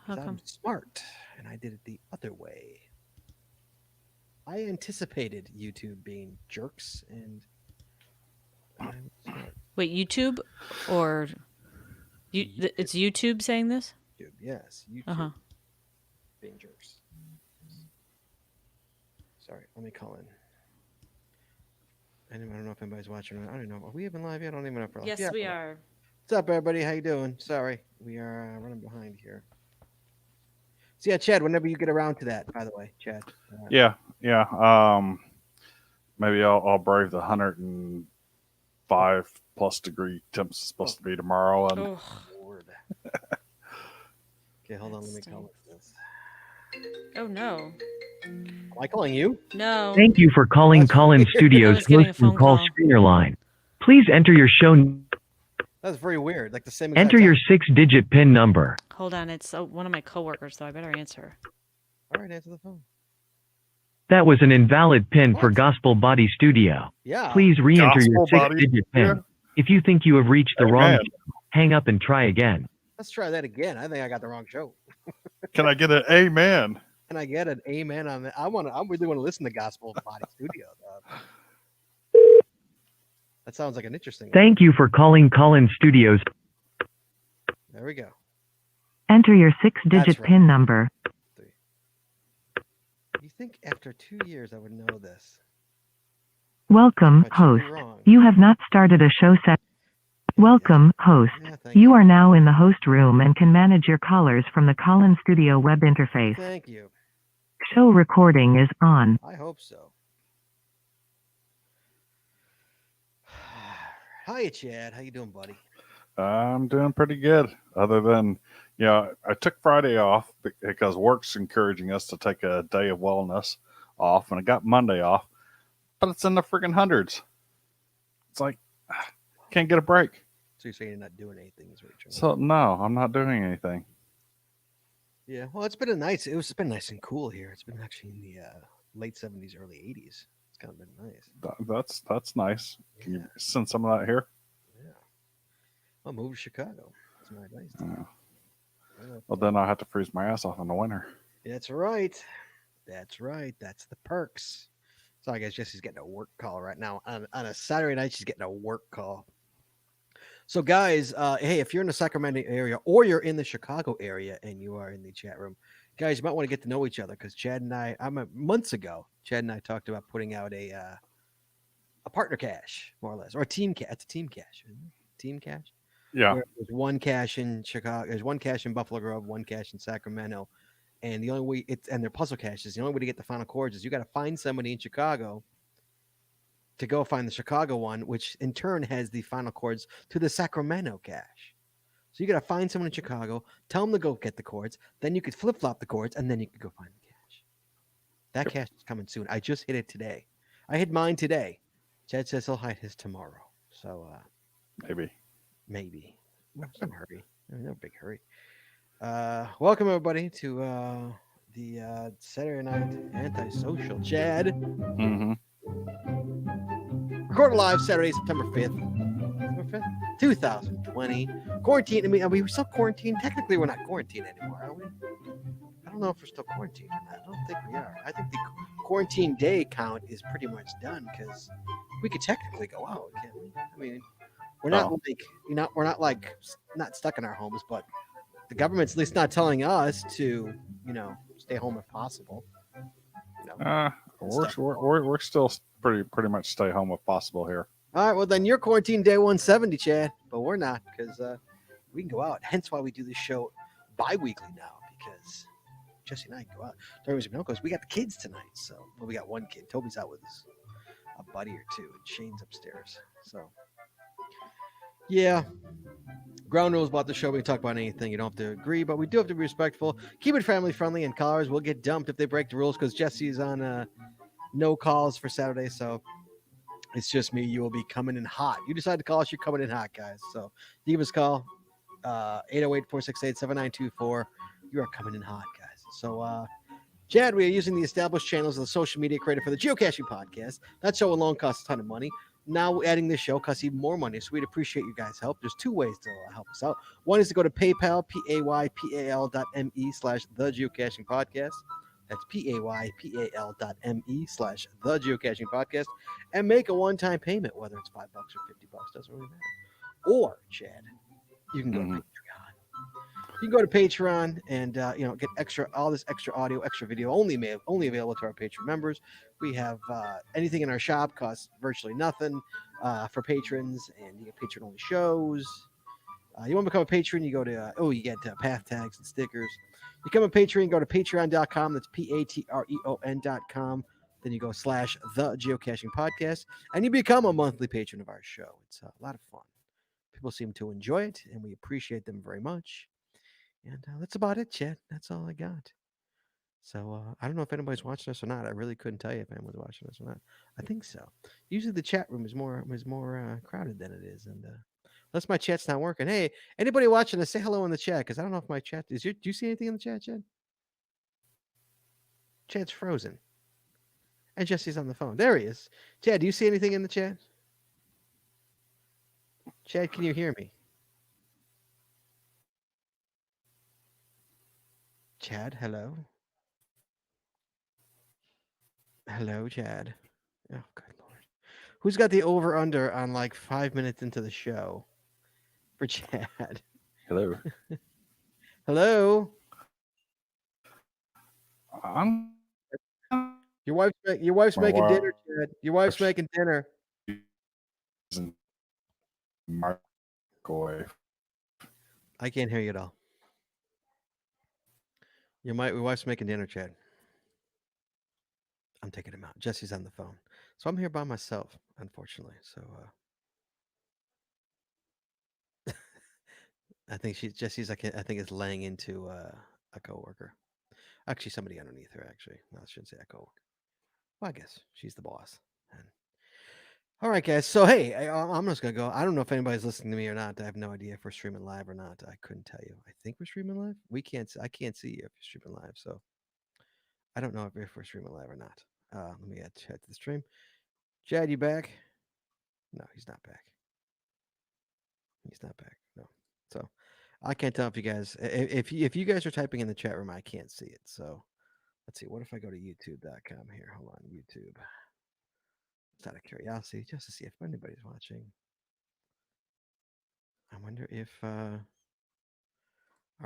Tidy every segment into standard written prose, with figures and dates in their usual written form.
How Because I'm come? smart and I did it the other way. I anticipated YouTube being jerks and I'm smart. Wait, YouTube or YouTube. it's YouTube saying this? YouTube. Yes, Uh huh. YouTube being jerks. Sorry, let me call in. I don't know if anybody's watching. I don't know. Are we even live yet? I don't even know if we're live. Yes, Yeah. we are. What's up, everybody? How you doing? Sorry, we are running behind here. So yeah, Chad. Whenever you get around to that, by the way, Chad. Yeah, yeah. Maybe I'll brave the 105 plus degree temps it's Oh, supposed to be tomorrow, and Oh, Lord. Okay, hold that on. Let me call stinks. this. Oh no, Am I calling you? no. Thank you for Oh, calling that's Call-In weird. I Studios was getting host a and phone call call. screener line. Please enter your That's very weird. Like the same exact enter your time. 6-digit PIN number. Hold on, it's one of my coworkers, so I better answer. All right, answer the phone. That was an invalid PIN for What? Gospel Body Studio. Yeah. Please re-enter your gospel body. 6-digit Yeah, PIN. If you think you have reached the wrong amen. channel, hang up and try again. Let's try that again. I think I got the wrong show. Can I get an amen? Can I get an amen on that? I really want to listen to Gospel Body Studio. That sounds like an interesting one. Thank you for calling Call-In Studios. There we go. Enter your That's 6-digit right. PIN number. You think after 2 years I would know this? Welcome, But you'd be host. wrong. You have not started a show set. Welcome, host. Yeah, thank You are now in the host room and can manage your callers from the Call-In Studio web interface. Thank you. Show recording is on. I hope so. Hiya, Chad. How you doing, buddy? I'm doing pretty good. Other than, I took Friday off because work's encouraging us to take a day of wellness off, and I got Monday off, but it's in the freaking hundreds. It's like, can't get a break. So you're saying you're not doing anything, is what you're trying to So no, I'm not doing anything. Yeah, well, it's been it's been nice and cool here. It's been actually in the late 70s, early 80s. It's kind of been nice. That's nice. Can you Yeah. send some of that here? Yeah. I'll move to Chicago. It's my advice. to you. Yeah, Well, then I have to freeze my ass off in the winter. That's right. That's right. That's the perks. So I guess Jesse's getting a work call right now. On a Saturday night, she's getting a work call. So, guys, hey, if you're in the Sacramento area or you're in the Chicago area and you are in the chat room, guys, you might want to get to know each other because Chad and months ago, Chad and I talked about putting out a partner cache, more or less, or a team cache. It's a team cache, isn't it? Team cache. Yeah. Where there's one cache in Chicago, there's one cache in Buffalo Grove, one cache in Sacramento, and the only way and they're puzzle caches. The only way to get the final chords is you got to find somebody in Chicago to go find the Chicago one, which in turn has the final chords to the Sacramento cache. So you got to find someone in Chicago, tell them to go get the chords, then you could flip flop the chords, and then you could go find the cache. That cache is coming soon. I just hit it today. I hit mine today. Chad says he'll hit his tomorrow. So maybe. No hurry. No big hurry. Welcome everybody to the Saturday Night Antisocial. Chad. Mm-hmm. Recorded live Saturday, September 5th. September 5th? 2020. Quarantine. I mean, are we still quarantined? Technically, we're not quarantined anymore, are we? I don't know if we're still quarantined. I don't think we are. I think the quarantine day count is pretty much done because we could technically go out, can't we? I mean, we're not we're not like not stuck in our homes, but the government's at least not telling us to, stay home if possible. We're still pretty much stay home if possible here. All right, well then you're quarantined day 170, Chad, but we're not because we can go out. Hence why we do this show bi-weekly now because Jesse and I can go out. Because we got the kids tonight, so we got one kid. Toby's out with a buddy or two, and Shane's upstairs. So yeah. Ground rules about the show. We can talk about anything. You don't have to agree, but we do have to be respectful. Keep it family friendly, and callers will get dumped if they break the rules because Jesse's on no calls for Saturday, so it's just me. You will be coming in hot. You decide to call us, you're coming in hot, guys. So give us a call, 808-468-7924. You are coming in hot, guys. So, Chad, we are using the established channels of the social media created for the Geocaching podcast. That show alone costs a ton of money. now adding this show costs even more money. So we'd appreciate you guys' help. There's two ways to help us out. One is to go to PayPal, PayPal.me/the Geocaching Podcast. That's PayPal.me/the Geocaching Podcast, and make a one-time payment, whether it's $5 or $50, doesn't really matter. Or Chad, you can go to Mhm. Patreon. You can go to Patreon and get all this extra audio, extra video, only available to our Patreon members. We have anything in our shop costs virtually nothing for patrons, and you get patron only shows. You want to become a patron, you go to you get path tags and stickers. You become a patron, go to patreon.com. That's patreon.com. Then you go / the Geocaching Podcast, and you become a monthly patron of our show. It's a lot of fun. People seem to enjoy it, and we appreciate them very much. And that's about it, Chad. That's all I got. So I don't know if anybody's watching us or not. I really couldn't tell you if anyone's watching us or not. I think so. Usually the chat room is more crowded than it is, and unless my chat's not working. Hey, anybody watching us, say hello in the chat because I don't know if my chat is. Do you see anything in the chat, Chad? Chad's frozen, and Jesse's on the phone. There he is. Chad, do you see anything in the chat? Chad, can you hear me? Chad, hello. Hello, Chad. Oh, good lord. Who's got the over under on like 5 minutes into the show for Chad? Hello. Hello. I'm Your wife's My making wife- dinner, Chad. Your wife's making dinner. using microwave. I can't hear you at all. Your wife's making dinner, Chad. I'm taking him out. Jesse's on the phone. So I'm here by myself, unfortunately. So I think Jesse's I think is laying into a coworker. Actually, somebody underneath her, actually. No, I shouldn't say a coworker. Well, I guess she's the boss. And all right, guys. So hey, I'm just gonna go. I don't know if anybody's listening to me or not. I have no idea if we're streaming live or not. I couldn't tell you. I think we're streaming live. I can't see you if you're streaming live. So I don't know if we're streaming live or not. Let me add Chad to the stream. Chad, you back? No, he's not back. He's not back. No. So I can't tell if you guys if you guys are typing in the chat room, I can't see it. So let's see. What if I go to youtube.com here? Hold on, YouTube. Just out of curiosity, just to see if anybody's watching. I wonder if our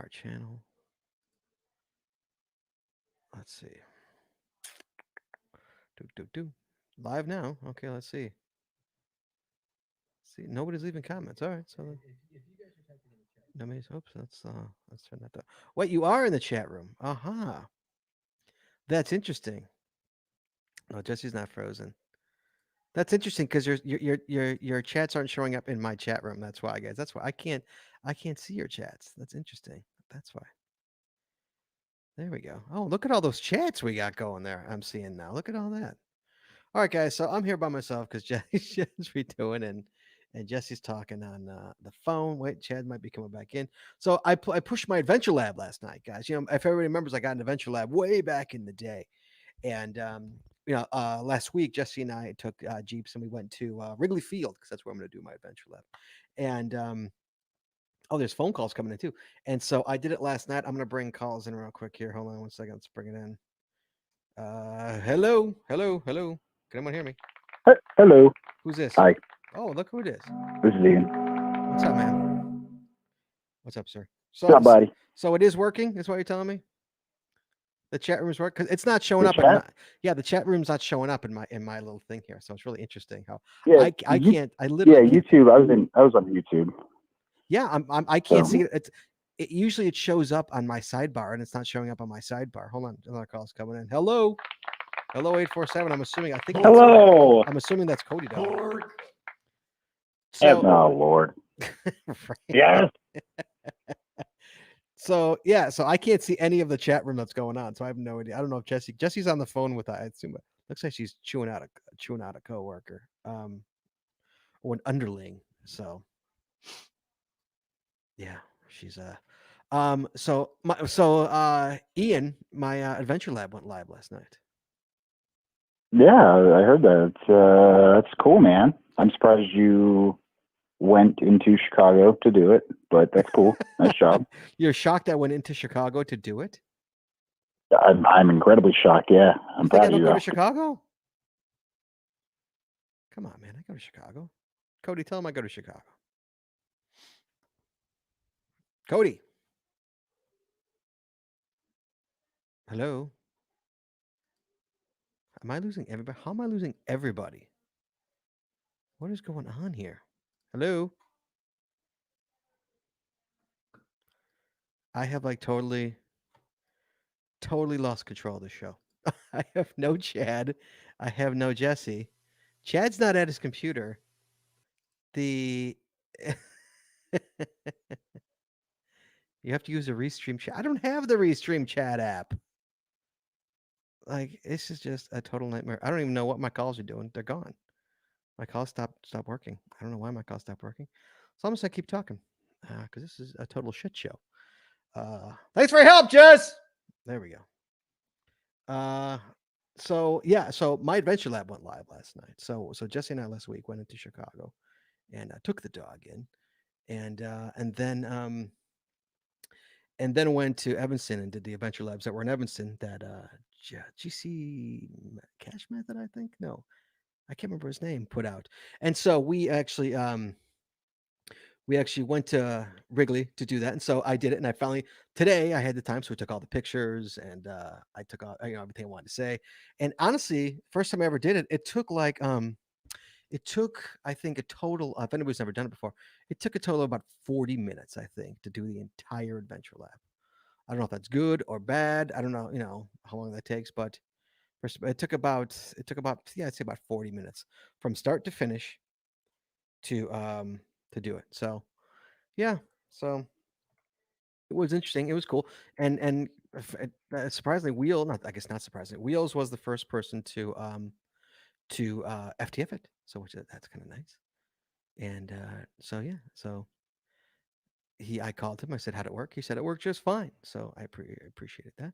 channel. Let's see. Live now. Okay, let's see. See, nobody's leaving comments. All right, so if you guys are typing in the chat, nobody's. Oops, let's turn that down. Wait, you are in the chat room. Aha, that's interesting. Oh, Jesse's not frozen. That's interesting because your chats aren't showing up in my chat room. That's why, guys. That's why I can't see your chats. That's interesting. That's why. There we go. Oh, look at all those chats we got going there. I'm seeing now. Look at all that. All right, guys. So I'm here by myself because Jesse's redoing and Jesse's talking on the phone. Wait, Chad might be coming back in. So I pushed my Adventure Lab last night, guys. You know, if everybody remembers, I got an Adventure Lab way back in the day, and last week Jesse and I took Jeeps and we went to Wrigley Field because that's where I'm going to do my Adventure Lab, and there's phone calls coming in too. And so I did it last night. I'm going to bring calls in real quick here. Hold on 1 second. Let's bring it in. Hello. Can anyone hear me? Hello. Who's this? Hi. Oh, look who it is. This is Ian. What's up, man? What's up, sir? What's up, buddy? So it is working, is what you're telling me? The chat room's working? Because it's not showing The up in chat? my the chat room's not showing up in my little thing here. So it's really interesting how Yeah, I can't I literally can't. YouTube. I was on YouTube. Yeah, I can't So- see it. It usually it shows up on my sidebar and it's not showing up on my sidebar. Hold on, another call's coming in. Hello, 847. I'm assuming Hello. I'm assuming that's Cody Dog. Oh Lord. Right. Yes. So I can't see any of the chat room that's going on. So I have no idea. I don't know if Jesse's on the phone with. I assume it looks like she's chewing out a coworker, or an underling. So yeah, she's Ian, my Adventure Lab went live last night. Yeah, I heard that. That's cool, man. I'm surprised you went into Chicago to do it, but that's cool. Nice job. You're shocked I went into Chicago to do it? I'm incredibly shocked. Yeah, I'm You think I proud of don't you. go Though. to Chicago? Come on, man. I go to Chicago. Cody, tell him I go to Chicago. Cody. Hello. Am I losing everybody? How am I losing everybody? What is going on here? Hello. I have like totally lost control of the show. I have no Chad. I have no Jesse. Chad's not at his computer. The you have to use a Restream chat. I don't have the Restream chat app. Like this is just a total nightmare. I don't even know what my calls are doing. They're gone. My calls stopped working. I don't know why my calls stopped working. So I'm just gonna keep talking because this is a total shit show. Thanks for your help, Jess. There we go. So yeah, so my Adventure Lab went live last night. So Jesse and I last week went into Chicago and took the dog in, and then went to Evanston and did the Adventure Labs that were in Evanston. That GC Cash Method, I think. No, I can't remember his name. Put out, and so we actually went to Wrigley to do that, and so I did it. And I finally today I had the time, so we took all the pictures and I took all everything I wanted to say. And honestly, first time I ever did it, it took I think a total. If anybody's never done it before, it took a total of about 40 minutes, I think, to do the entire Adventure Lab. I don't know if that's good or bad. I don't know, how long that takes, but it took about yeah, I'd say about 40 minutes from start to finish to do it. So yeah, so it was interesting. It was cool, and surprisingly, not surprisingly, Wheels was the first person to FTF it. So that's kind of nice. And so yeah, so I called him. I said, "How'd it work?" He said it worked just fine. So I appreciated that.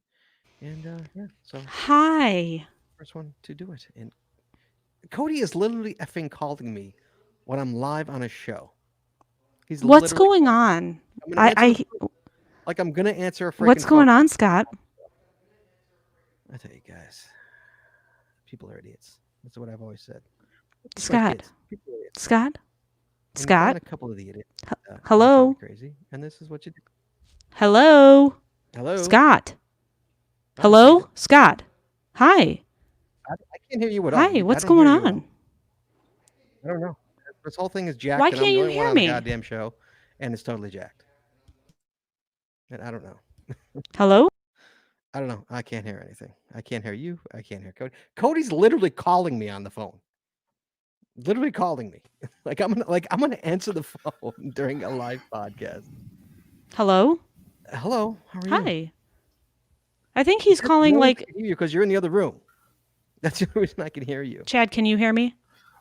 And yeah, so Hi. first one to do it. And Cody is literally effing calling me when I'm live on a show. He's What's literally going on? I'm gonna answer I the phone, like I'm gonna answer a freaking what's going on, Scott? I tell you guys, people are idiots. That's what I've always said. Just Scott. kids. People are idiots. Scott? And you Scott? find a couple of the idiots. Hello? Crazy, and this is what you do. Hello? Hello, Scott? Oh, Hello? geez. Scott? Hi. I can't hear you at all. Hi, I what's don't going hear you at all. on? I don't know. This whole thing is jacked. Why and I'm can't the you only one hear on the me? goddamn show, and it's totally jacked. And I don't know. Hello? I don't know. I can't hear anything. I can't hear you. I can't hear Cody. Cody's literally calling me on the phone. Literally calling me. I'm gonna answer the phone during a live podcast. Hello? Hello. How are you? Hi. I think he's calling No one like can hear you because you're in the other room. That's the only reason I can hear you. Chad, can you hear me?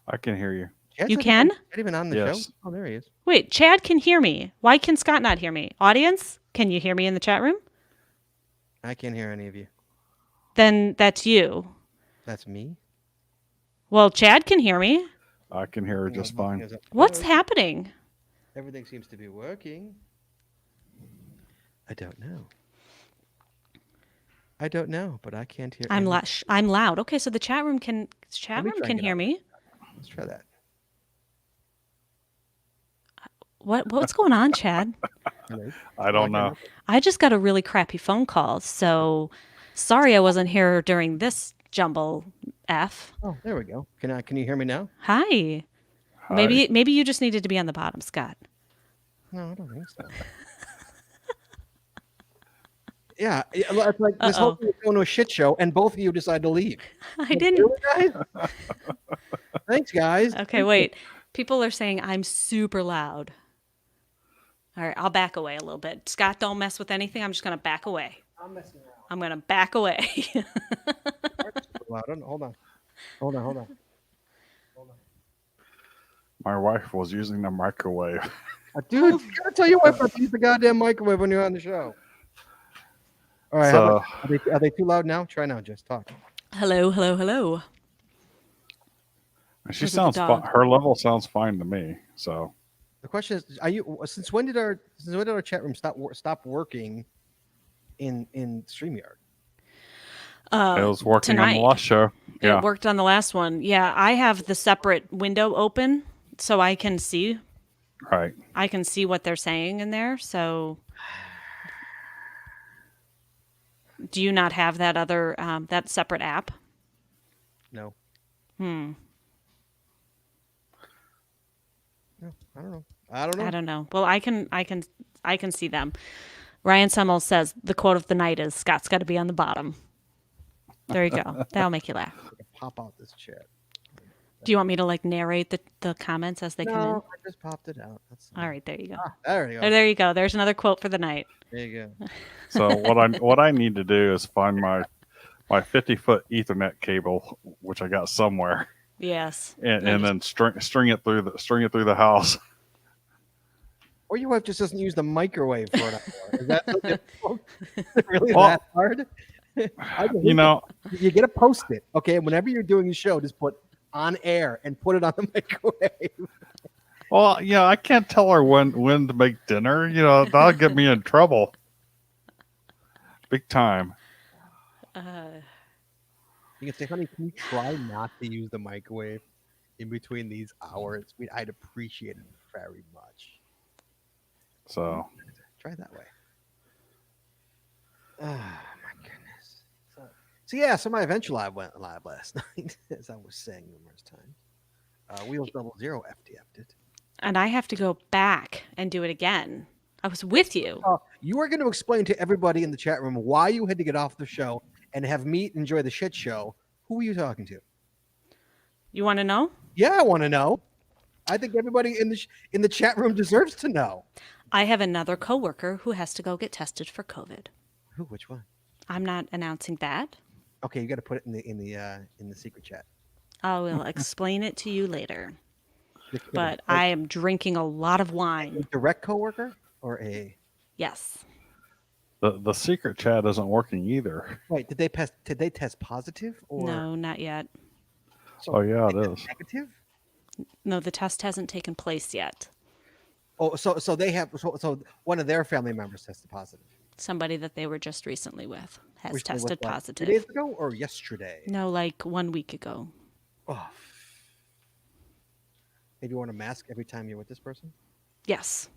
I can hear you. Chad's You not can? even on the Yes. show. Oh, there he is. Wait, Chad can hear me. Why can Scott not hear me? Audience, can you hear me in the chat room? I can't hear any of you. Then that's you. That's me. Well, Chad can hear me. I can hear her just fine. What's happening? Everything seems to be working. I don't know. But I can't hear. I'm any- I'm loud. Okay, so the chat room can me try and can get hear up. me. Let's try that. What's going on, Chad? Hello? I don't know. I just got a really crappy phone call, so sorry I wasn't here during this jumble F. Oh, there we go. Can you hear me now? Hi. Hi. Maybe you just needed to be on the bottom, Scott. No, I don't think so. Yeah, it's like this whole thing is going to a shit show, and both of you decide to leave. I didn't. Really, guys? Thanks, guys. Okay, wait. People are saying I'm super loud. All right, I'll back away a little bit. Scott, don't mess with anything. I'm just going to back away. I'm messing around. I'm going to back away. Hold on. My wife was using the microwave. Dude, you gotta tell your wife not to use the goddamn microwave when you're on the show. All right, So- are they too loud now? Try now, just talk. Hello, hello, hello. She Was it the sounds dog? her level sounds fine to me. So The question is, are you since when did our chat room stop working in StreamYard? it was working on the Tonight. last show. Yeah. It worked on the last one. Yeah, I have the separate window open so I can see Right. what they're saying in there. So do you not have that other that separate app? No. Hmm. No, I don't know. I don't know. I don't know. Well, I can see them. Ryan Semmel says the quote of the night is Scott's got to be on the bottom. There you go. That'll make you laugh. Pop out this chat. Do you want me to like narrate the comments as they come in? No, I just popped it out. That's All right, there you go. there you Oh, go. there you go. There's another quote for the night. There you go. So what I need to do is find my 50-foot Ethernet cable, which I got somewhere, Yes. and then string it through the house. Or your wife just doesn't use the microwave for an hour. Is that so difficult? Really Well, that hard? You know, You get a post-it, okay? Whenever you're doing a show, just put on air and put it on the microwave. well, I can't tell her when to make dinner. That'll get me in trouble. Big time. You can say, honey, can you try not to use the microwave in between these hours? I'd appreciate it very much. So Try it that way. Oh, my goodness. So my Adventure Live went live last night, as I was saying numerous times. Wheels 00 FDF'd it. And I have to go back and do it again. I was with you. You are going to explain to everybody in the chat room why you had to get off the show and have me enjoy the shit show. Who were you talking to? You want to know? Yeah, I want to know. I think everybody in the chat room deserves to know. I have another coworker who has to go get tested for COVID. Who? Which one? I'm not announcing that. Okay, you got to put it in the secret chat. I will explain it to you later. Just kidding. But I am drinking a lot of wine. A direct coworker or a Yes. the secret chat isn't working either. wait? Did they test positive or No, not yet. Oh yeah, it is. negative? No, the test hasn't taken place yet. Oh, so they have so one of their family members tested positive. Somebody that they were just recently with has Recently, tested what, positive. 2 days ago or yesterday? No, like 1 week ago. Oh. Maybe you wear a mask every time you're with this person? Yes.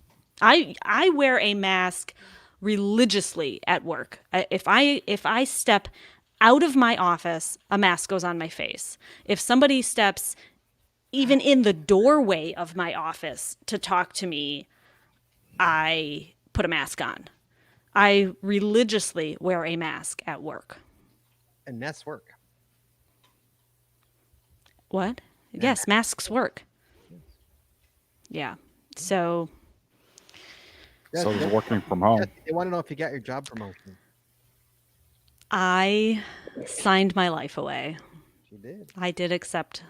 I wear a mask religiously at work. If I step out of my office, a mask goes on my face. If somebody steps even in the doorway of my office to talk to me, I put a mask on. I religiously wear a mask at work. And that's work. What? Yes, masks work. Yeah. So So it's working from home. They want to know if you got your job promotion. I signed my life away. She did. I did accept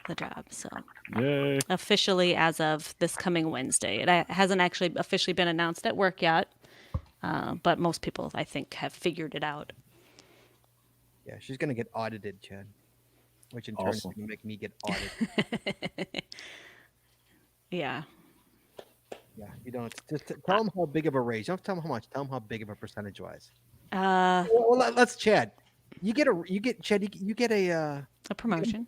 the job. So Yay. officially as of this coming Wednesday. It hasn't actually officially been announced at work yet, but most people, I think, have figured it out. Yeah, she's gonna get audited, Chad. Which in turn is Awesome. gonna make me get audited. Yeah. Yeah, you don't just tell them how big of a raise. You don't tell them how much. Tell them how big of a percentage wise. Well, let's Chad. You get Chad. You get a Promotion.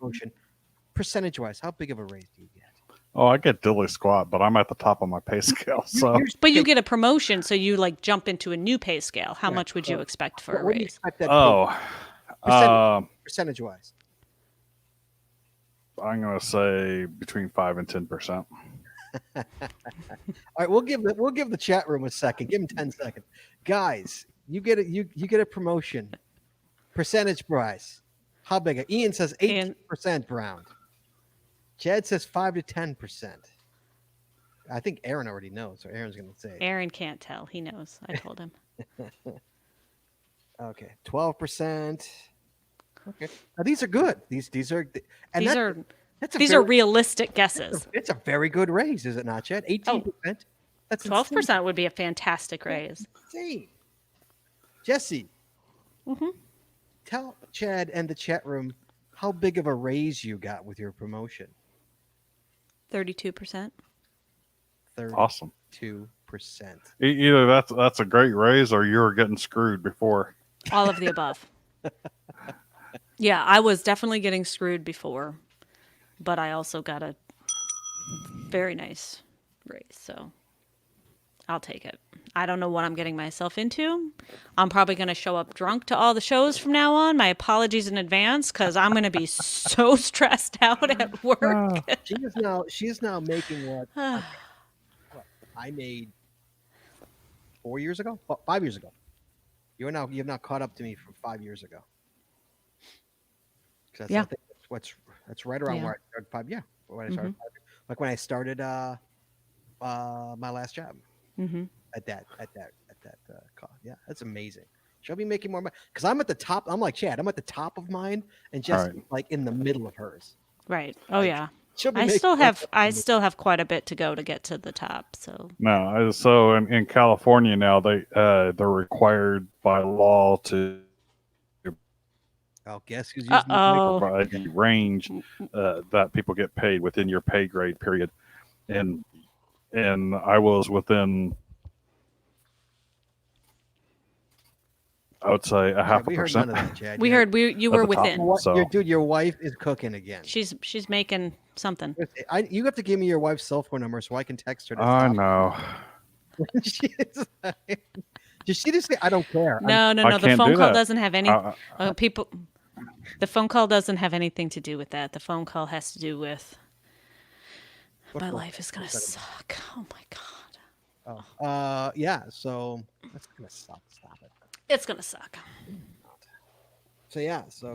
Percentage wise, how big of a raise do you get? Oh, I get dilly squat, but I'm at the top of my pay scale. So But you get a promotion, so you like jump into a new pay scale. How Yeah, much would you expect for a What do you raise? expect that? Percentage wise. I'm gonna say between 5 and 10%. All right, we'll give the chat room a second. Give them 10 seconds, guys. You get a promotion. Percentage price. How big? Ian says 18% round. Chad says 5 to 10%. I think Aaron already knows, so Aaron's going to say. Aaron can't tell. He knows. I told him. Okay, 12%. Okay, now these are good. These are and These are realistic guesses. It's a very good raise, is it not, Chad? 18%. That's 12% would be a fantastic raise. insane. Jesse, Mm-hmm. tell Chad and the chat room how big of a raise you got with your promotion? 32%. 32%. Awesome. E- Either that's a great raise, or you were getting screwed before. All of the above. Yeah, I was definitely getting screwed before, but I also got a very nice raise, so I'll take it. I don't know what I'm getting myself into. I'm probably going to show up drunk to all the shows from now on. My apologies in advance because I'm going to be so stressed out at work. She is now making what I made 4 years ago, 5 years ago. You've now caught up to me from 5 years ago. Yeah. I think that's right around Yeah. where I started 5. Yeah, when I started, like when I started my last job at that call. Yeah, that's amazing. She'll be making more money because I'm at the top. I'm like Chad. I'm at the top of mine, and Jess Right. like in the middle of hers. Right. Oh, yeah. She'll be I making still more have money than me. quite a bit to go to get to the top. So No, so in California now they're required by law to Oh, guess who's using the Uh-oh. provide the range that people get paid within your pay grade period, and I was within, I would say, a half a we heard none percent. of that, Chad. we heard you were At the top. within. What, So- your wife is cooking again. She's making something. You have to give me your wife's cell phone number so I can text her. To I stop. know. Did she just say I don't care? No. The can't phone do call that. doesn't have any People. The phone call doesn't have anything to do with that. The phone call has to do with my life is gonna suck. Oh my god. Yeah. So that's gonna suck. Stop it. It's gonna suck. So yeah. So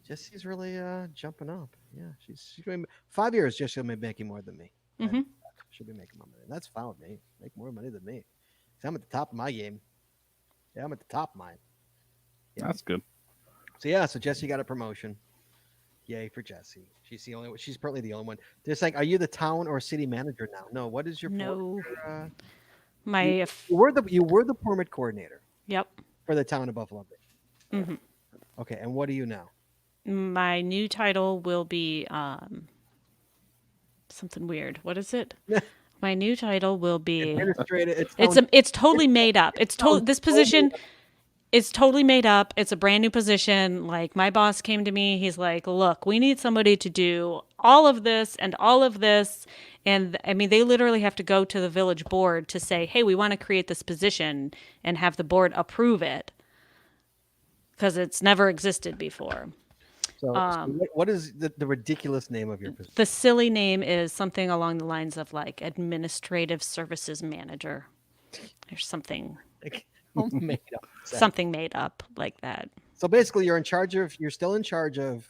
Jesse's really jumping up. Yeah. She's going 5 years. Jesse'll be making more than me. Mhm. She'll be making more money. That's fine with me. Make more money than me. 'Cause I'm at the top of my game. Yeah, I'm at the top of mine. Yeah. That's good. So yeah, so Jesse got a promotion. Yay for Jesse. She's the only one. She's probably the only one. They're saying, are you the town or city manager now? No. What is your No. you were the permit coordinator Yep. for the town of Buffalo Bay. Mhm. Okay, and what are you now? My new title will be something weird. What is it? My new title will be Administrative. it's totally made up. This position is totally made up. It's a brand new position. Like my boss came to me, he's like, "Look, we need somebody to do all of this and all of this." And I mean, they literally have to go to the village board to say, "Hey, we want to create this position," and have the board approve it because it's never existed before. So what is the ridiculous name of your position? The silly name is something along the lines of like administrative services manager or something Made up. something made up like that. So basically, you're still in charge of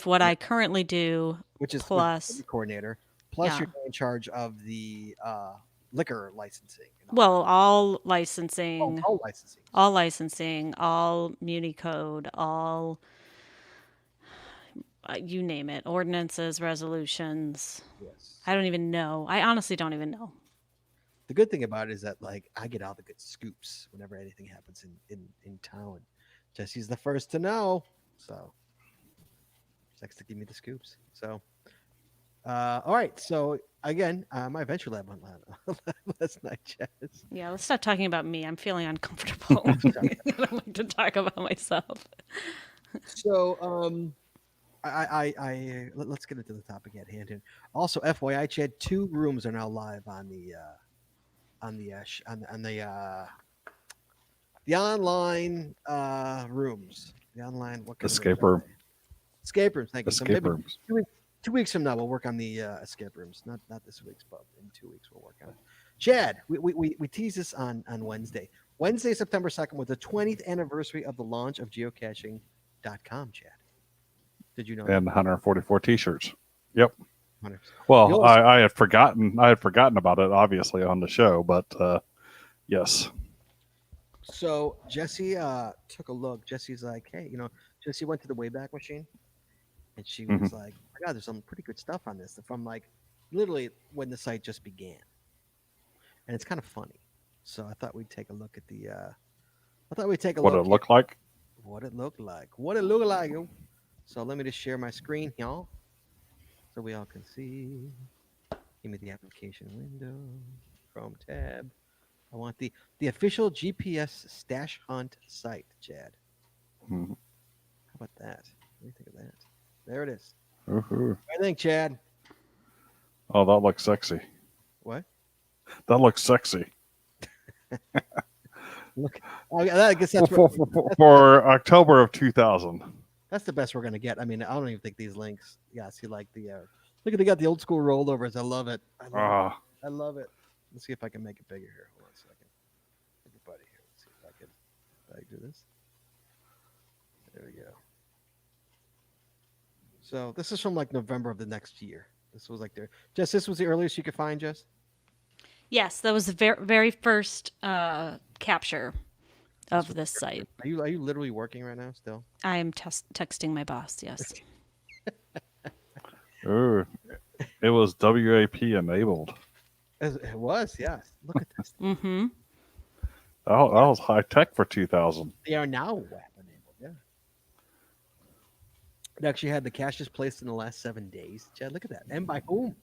What I currently do, which is plus the coordinator. Plus, Yeah. you're in charge of the liquor licensing. well, all licensing, all licensing. all licensing, all muni code, all you name it, ordinances, resolutions. Yes. I don't even know. I honestly don't even know. The good thing about it is that like I get all the good scoops whenever anything happens in town. Jesse's the first to know, so she likes to give me the scoops. So, all right. So again, my Adventure Lab went last night, Jess. Yeah, let's stop talking about me. I'm feeling uncomfortable. I don't like to talk about myself. So, let's get into the topic at hand here. Also, FYI, Chad, 2 rooms are now live on the online rooms. The online Escape room. Escape rooms. Thank you. Escape So maybe rooms. 2 weeks from now, we'll work on the escape rooms. Not this week's, but in 2 weeks we'll work on it. Chad, we teased this on Wednesday. Wednesday, September 2nd, was the 20th anniversary of the launch of geocaching.com, Chad. Did you know? And 144 T-shirts. Yep. 100%. Well, Yours- I had forgotten about it, obviously, on the show, but yes. So Jesse took a look. Jesse's like, hey, Jesse went to the Wayback Machine, and she was like, oh my God, there's some pretty good stuff on this from like literally when the site just began, and it's kind of funny. So I thought we'd take a look at the. What it looked like. what it looked like. What it looked like. Yo. So let me just share my screen, y'all, so we all can see. Give me the application window, Chrome tab. I want the official GPS stash hunt site, Chad. Mhm. How about that? What do you think of that? There it is. Woohoo. What do you think, Chad? Oh, that looks sexy. What? That looks sexy. Look, I guess that's For October of 2000. that's the best we're gonna get. I mean, I don't even think these links. Yeah, see, like the look at they got the old school rollovers. I love it. I love it. Ah, I love it. Let's see if I can make it bigger here. Hold on a second. Everybody here. Let's see if I can do this. There we go. So this is from like November of the next year. This was like their Jess. This was the earliest you could find, Jess. Yes, that was the very first capture of this site. Are you literally working right now still? I am texting my boss. Yes. ooh. It was WAP enabled. It was, yes. Look at this. Mm-hmm. That was high tech for 2000. They are now WAP enabled. Yeah. It actually had the caches placed in the last 7 days. Chad, look at that. And by whom?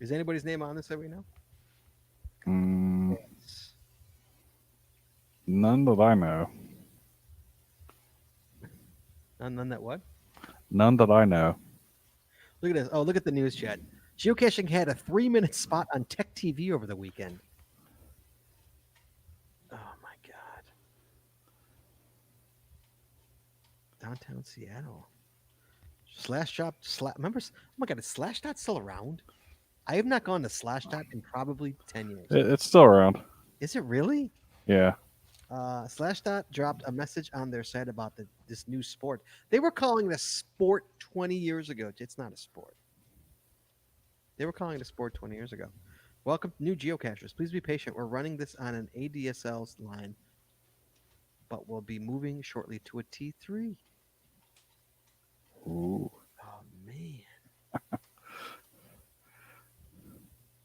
Is anybody's name on this that we know? Mm, Yes. none that I know. None that what? None that I know. Look at this. Oh, look at the news, Chad. Geocaching had a 3-minute spot on Tech TV over the weekend. Oh my God. Downtown Seattle. Remember? Oh my God, is Slashdot still around? I have not gone to Slashdot in probably 10 years. It's still around. Is it really? Yeah. Slashdot dropped a message on their site about this new sport. They were calling it a sport 20 years ago. It's not a sport. They were calling it a sport 20 years ago. Welcome, new geocachers. Please be patient. We're running this on an ADSL line, but we'll be moving shortly to a T3. Ooh. Oh, man.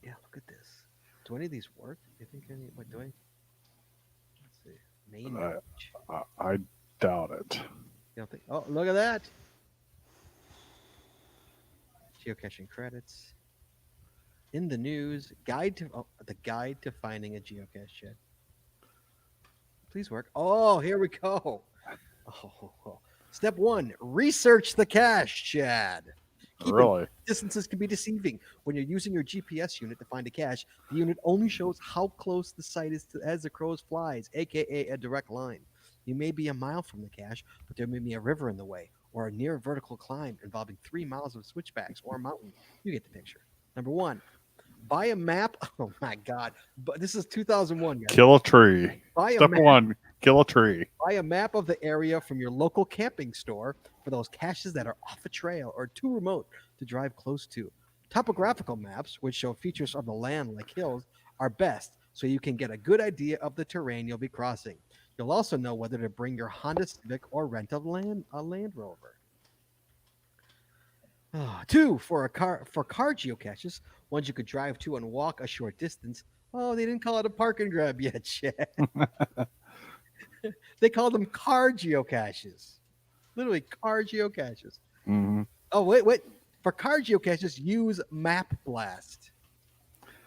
Yeah, look at this. Do any of these work? Do you think any? What do I? Let's see. Main page. I doubt it. You don't think? Oh, look at that. Geocaching credits. In the news, the guide to finding a geocache shed. Please work. Oh, here we go. Oh. Step 1, research the cache, Chad. Really? Distances can be deceiving. When you're using your GPS unit to find a cache, the unit only shows how close the site is as the crows flies, aka a direct line. You may be a mile from the cache, but there may be a river in the way, or a near vertical climb involving 3 miles of switchbacks or a mountain. You get the picture. Number 1, buy a map. Oh my God! But this is 2001. Guys. Kill a tree. Buy a Step map. 1, kill a tree. Buy a map of the area from your local camping store for those caches that are off a trail or too remote to drive close to. Topographical maps, which show features of the land like hills, are best so you can get a good idea of the terrain you'll be crossing. You'll also know whether to bring your Honda Civic or rent a Land Rover. 2, for car geocaches, ones you could drive to and walk a short distance. Oh, they didn't call it a park and grab yet, Chad. They call them car geocaches. Literally car geocaches. Mhm. Oh, wait. For car geocaches, use Map Blast.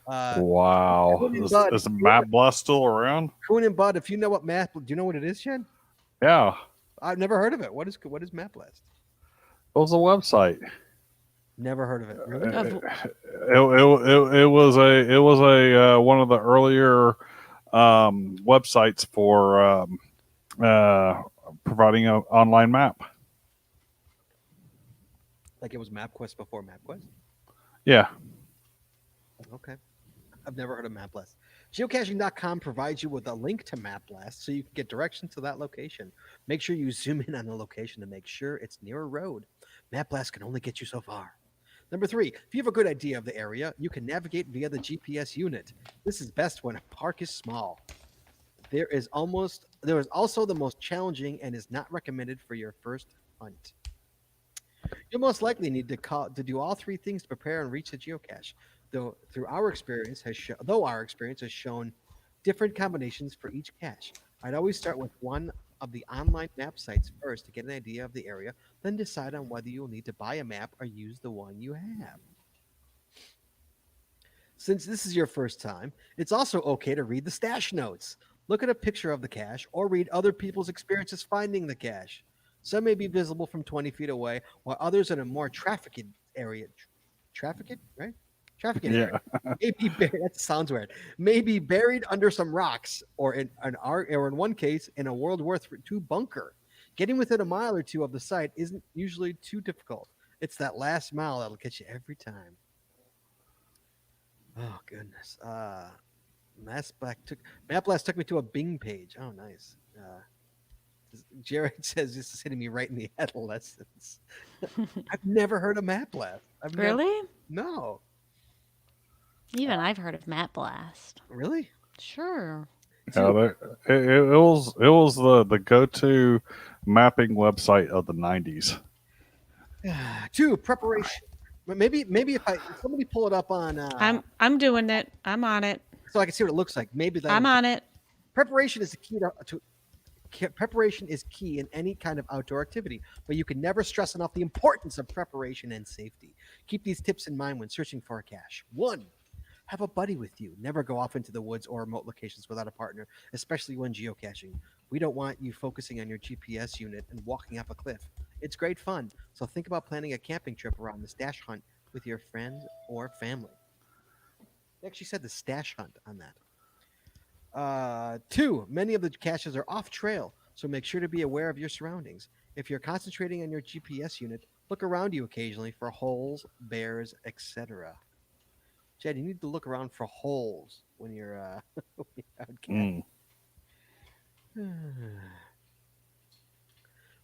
Wow. Coon and Is Bud, the Map Blast still around? Coon and Bud, if you know what do you know what it is, Chad? Yeah. I've never heard of it. What is Map Blast? It was a website. Never heard of it. Really? It was a one of the earlier websites for providing an online map. Like it was MapQuest before MapQuest? Yeah. Okay. I've never heard of MapBlast. Geocaching.com provides you with a link to MapBlast so you can get directions to that location. Make sure you zoom in on the location to make sure it's near a road. MapBlast can only get you so far. Number 3, if you have a good idea of the area, you can navigate via the GPS unit. This is best when a park is small. There is also the most challenging and is not recommended for your first hunt. You'll most likely need to do all 3 things to prepare and reach the geocache. Though our experience has shown different combinations for each cache. I'd always start with one of the online map sites first to get an idea of the area, then decide on whether you will need to buy a map or use the one you have. Since this is your first time, it's also okay to read the stash notes. Look at a picture of the cache or read other people's experiences finding the cache. Some may be visible from 20 feet away, while others in a more trafficked area. Trafficked, right? Trafficked area. Yeah. Maybe buried, that sounds weird. Maybe buried under some rocks, or or in one case, in a World War II bunker. Getting within a mile or two of the site isn't usually too difficult. It's that last mile that'll get you every time. Oh goodness. MapBlast took me to a Bing page. Oh nice. Jared says this is hitting me right in the adolescence. I've never heard of MapBlast. Really? No. Even I've heard of Map Blast. Really? Sure. Yeah, it was the go-to mapping website of the 90s. 2, preparation. But maybe if somebody pull it up on I'm doing it. I'm on it. so I can see what it looks like. Maybe that I'm on it. preparation is the key preparation is key in any kind of outdoor activity, but you can never stress enough the importance of preparation and safety. Keep these tips in mind when searching for a cache. 1, have a buddy with you. Never go off into the woods or remote locations without a partner, especially when geocaching. We don't want you focusing on your GPS unit and walking up a cliff. It's great fun, so think about planning a camping trip around the stash hunt with your friends or family. They actually said the stash hunt on that. 2, many of the caches are off trail, so make sure to be aware of your surroundings. If you're concentrating on your GPS unit, look around you occasionally for holes, bears, etc. Jed, you need to look around for holes when you're, when you're out camping.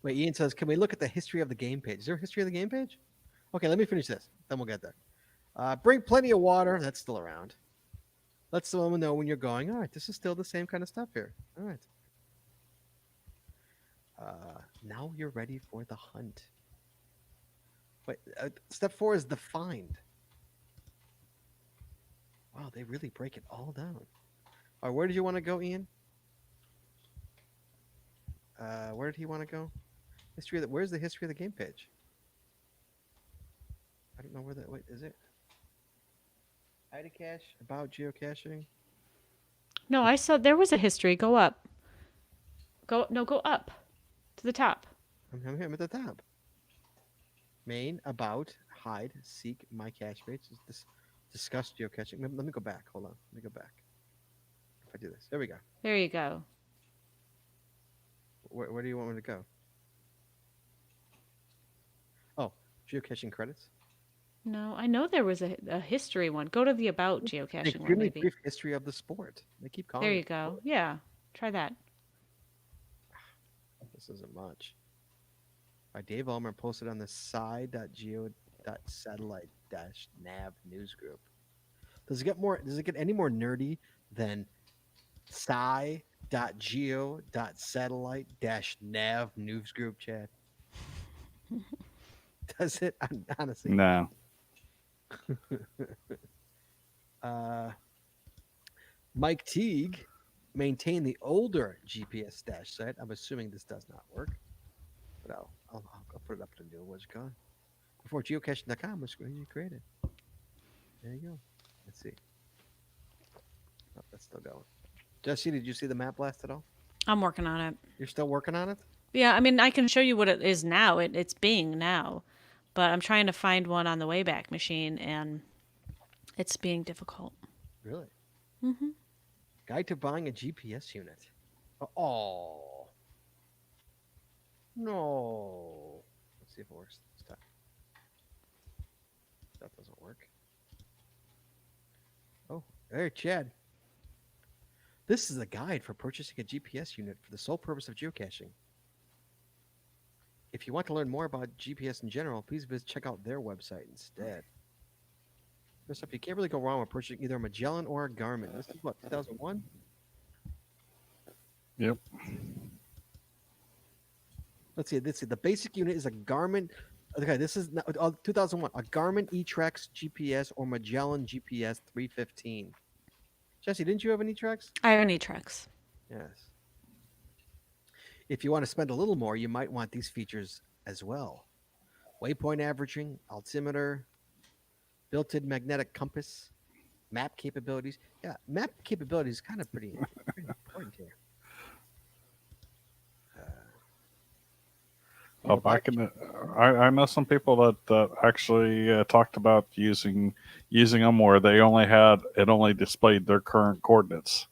Wait, Ian says, can we look at the history of the game page? Is there a history of the game page? Okay, let me finish this. Then we'll get there. Bring plenty of water. That's still around. Let someone know when you're going. All right, this is still the same kind of stuff here. All right. Now you're ready for the hunt. Wait, step 4 is the find. Wow, they really break it all down. All right, where did you want to go, Ian? Where did he want to go? Where's the history of the game page? I don't know where that. Wait, is it? Hide a cache about geocaching. No, I saw there was a history. Go up. Go up to the top. I'm here. I'm at the top. Main, about, hide, seek, my cache page. Discuss geocaching. Let me go back. Hold on. Let me go back. If I do this, there we go. There you go. Where do you want me to go? Oh, geocaching credits. No, I know there was a history one. Go to the about They geocaching give one, me maybe. brief history of the sport. They keep calling. There it you go. sport. Yeah, try that. This isn't much. By Dave Ulmer, posted on the sci.geo.satellite-nav news group. Does it get any more nerdy than sci.geo.satellite-nav news group chat? Does it? Honestly. No. Mike Teague maintained the older GPS stash site. I'm assuming this does not work, but I'll put it up to new. What's it called? Before geocaching.com was created. There you go. Let's see. Oh, that's still going. Jesse, did you see the map blast at all? I'm working on it. You're still working on it? Yeah, I mean, I can show you what it is now. It's Bing now, but I'm trying to find one on the Wayback Machine, and it's being difficult. Really? Mm-hmm. Guide to buying a GPS unit. Oh. No. Let's see if it works this time. That doesn't work. Oh, hey, Chad. This is a guide for purchasing a GPS unit for the sole purpose of geocaching. If you want to learn more about GPS in general, please check out their website instead. First up, you can't really go wrong with purchasing either a Magellan or a Garmin. This is what, 2001? Yep. Let's see. The basic unit is a Garmin. Okay, this is 2001. A Garmin eTrex GPS or Magellan GPS 315. Jesse, didn't you have an eTrex? I have an eTrex. Yes. If you want to spend a little more, you might want these features as well. Waypoint averaging, altimeter, built-in magnetic compass, map capabilities. Yeah, map capabilities is kind of pretty important here. Oh, back in the, I know some people that actually talked about using them where they only displayed their current coordinates,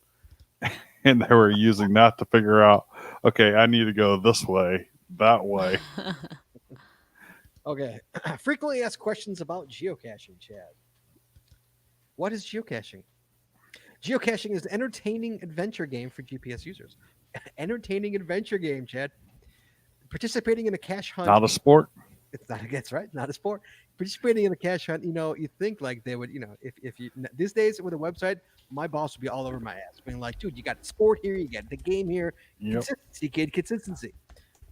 and they were using that to figure out, okay, I need to go this way, that way. Okay. Frequently asked questions about geocaching, Chad. What is geocaching? Geocaching is an entertaining adventure game for GPS users. Entertaining adventure game, Chad. Participating in a cache hunt. Not a sport. It's not. That's right. Not a sport. Participating in a cache hunt. You think like they would. If you these days with a website, my boss would be all over my ass, being like, "Dude, you got sport here. You got the game here. Yep. Consistency, kid. Consistency."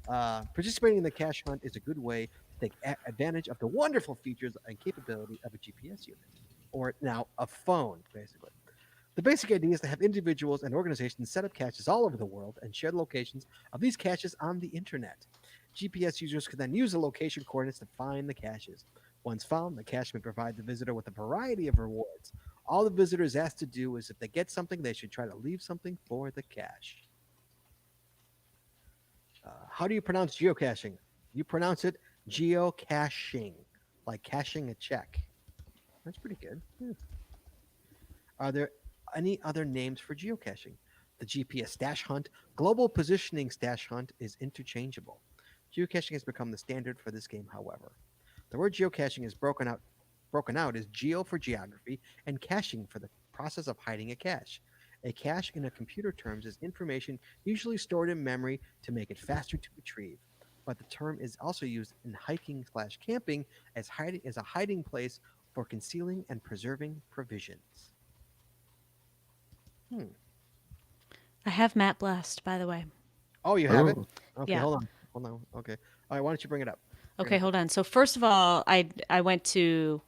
Participating in the cache hunt is a good way to take advantage of the wonderful features and capability of a GPS unit, or now a phone, basically. The basic idea is to have individuals and organizations set up caches all over the world and share the locations of these caches on the internet. GPS users can then use the location coordinates to find the caches. Once found, the cache may provide the visitor with a variety of rewards. All the visitor is asked to do is if they get something, they should try to leave something for the cache. How do you pronounce geocaching? You pronounce it geocaching, like cashing a check. That's pretty good. Yeah. Are there any other names for geocaching? The GPS stash hunt, global positioning stash hunt is interchangeable. Geocaching has become the standard for this game, however. The word geocaching is broken out is geo for geography and caching for the process of hiding a cache. A cache in a computer terms is information usually stored in memory to make it faster to retrieve. But the term is also used in hiking/camping as a hiding place for concealing and preserving provisions. I have Map Blast, by the way. Oh, you have it? Oh. Okay, Yeah. hold on. Okay. All right, why don't you bring it up? Okay, hold on. So first of all, I went to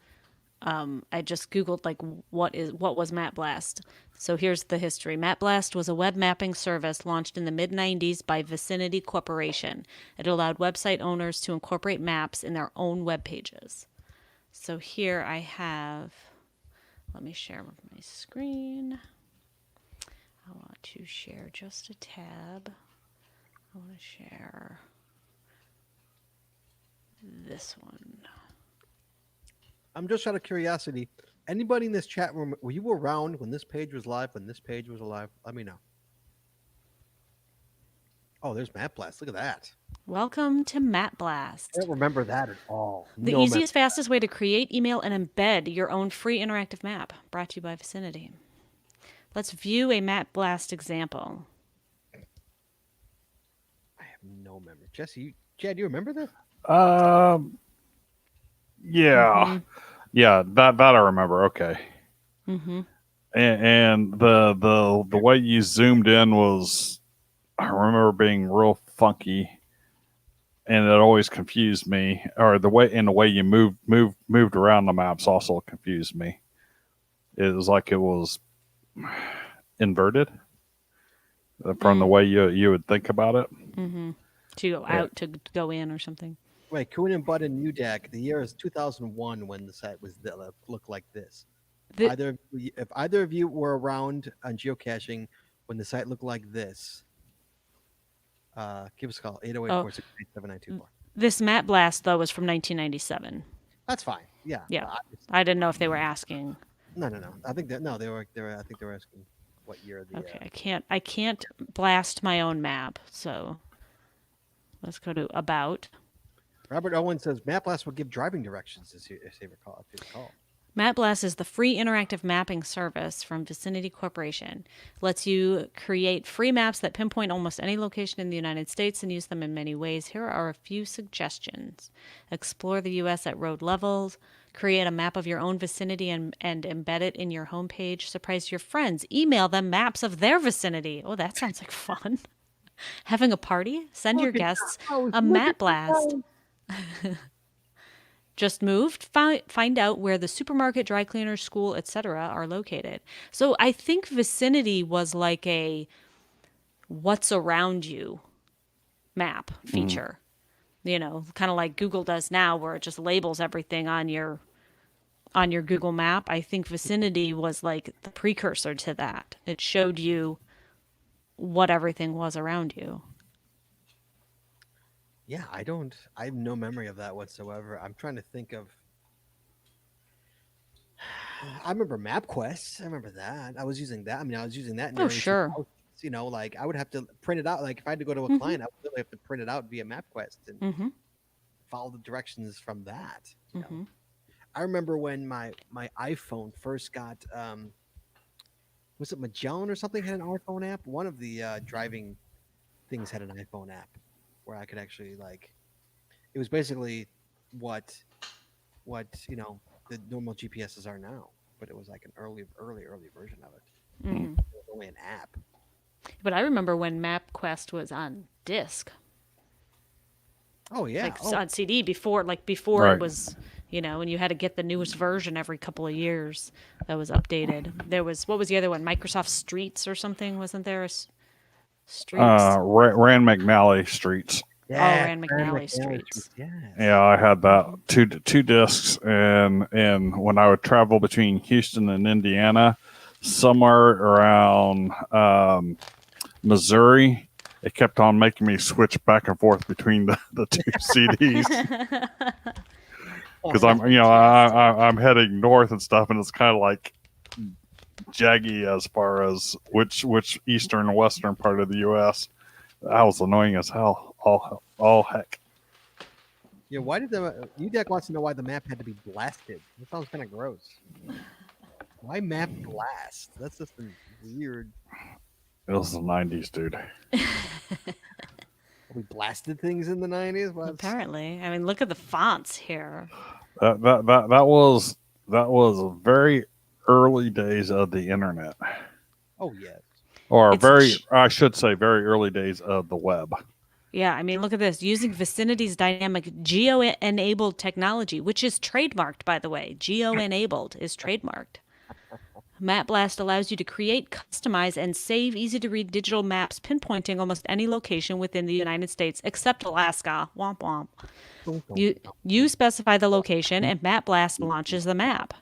I just Googled like what was Map Blast. So here's the history. Map Blast was a web mapping service launched in the mid 90s by Vicinity Corporation. It allowed website owners to incorporate maps in their own web pages. So here I have, let me share my screen. I want to share just a tab. I want to share this one. I'm just out of curiosity. Anybody in this chat room, were you around when this page was live? When this page was alive? Let me know. Oh, there's Map Blast. Look at that. Welcome to Map Blast. I don't remember that at all. The No easiest, fastest way to create, email, and embed your own free interactive map. Brought to you by Vicinity. Let's view a Map Blast example. I have no memory. Jesse, Chad, do you remember this? Yeah, yeah, that I remember. Okay, Mm-hmm. and the way you zoomed in was, I remember being real funky, and it always confused me. Or the way you moved around the maps also confused me. It was like it was inverted from the way you would think about it. Mm-hmm. To go out, to go in or something. Wait, Kuhn and Bud and UDAC. The year is 2001 when the site was looked like this. If either of you were around on geocaching when the site looked like this, give us a call 808-468-7924. This Map Blast, though, was from 1997. That's fine. Yeah. Yeah. I didn't know if they were asking. No. I think that they were. I think they were asking what year the. Okay, I can't blast my own map, so let's go to About. Robert Owen says Map Blast will give driving directions if you recall. Map Blast is the free interactive mapping service from Vicinity Corporation. Lets you create free maps that pinpoint almost any location in the United States and use them in many ways. Here are a few suggestions. Explore the U.S. at road levels. Create a map of your own vicinity and embed it in your homepage. Surprise your friends. Email them maps of their vicinity. Oh, that sounds like fun. Having a party? Send your guests a Map Blast. Just moved, find out where the supermarket, dry cleaner, school, etc. are located. So I think Vicinity was like a what's around you map feature. You know, kind of like Google does now, where it just labels everything on your Google Map. I think Vicinity was like the precursor to that. It showed you what everything was around you. Yeah, I have no memory of that whatsoever. I'm trying to think of. I remember MapQuest. I remember that. I was using that. I mean, I was using that in the Oh, early sure. 2000s. You know, like I would have to print it out. Like if I had to go to a Mhm. client, I would literally have to print it out via MapQuest and Mm-hmm. follow the directions from that. You know, Mm-hmm. I remember when my iPhone first got was it Magellan or something had an iPhone app? One of the driving things had an iPhone app where I could actually like. It was basically what you know the normal GPSs are now, but it was like an early version of it. Mm-hmm. It was only an app. But I remember when MapQuest was on disc, Oh yeah. like Oh on CD before it Right. was, you know, and you had to get the newest version every couple of years that was updated. There was, what was the other one? Microsoft Streets or something, wasn't there? Streets. Rand McNally Streets. yeah. Rand McNally Streets. Yes. Yeah, I had that two discs, and when I would travel between Houston and Indiana, somewhere around Missouri, it kept on making me switch back and forth between the two CDs because I'm heading north and stuff, and it's kind of like jaggy as far as which eastern and western part of the U.S. That was annoying as hell. All heck. Yeah. Why did the UDEC wants to know why the map had to be blasted? That sounds kind of gross. Why map blast? That's just weird. It was the 90s, dude. We blasted things in the 90s. Well, Apparently. I mean, look at the fonts here. That was very early days of the internet, oh yes. or It's I should say, very early days of the web. Yeah, I mean, look at this. Using Vicinity's dynamic geo-enabled technology, which is trademarked, by the way. Geo-enabled is trademarked. MapBlast allows you to create, customize, and save easy-to-read digital maps pinpointing almost any location within the United States, except Alaska. Womp womp. You specify the location, and MapBlast launches the map.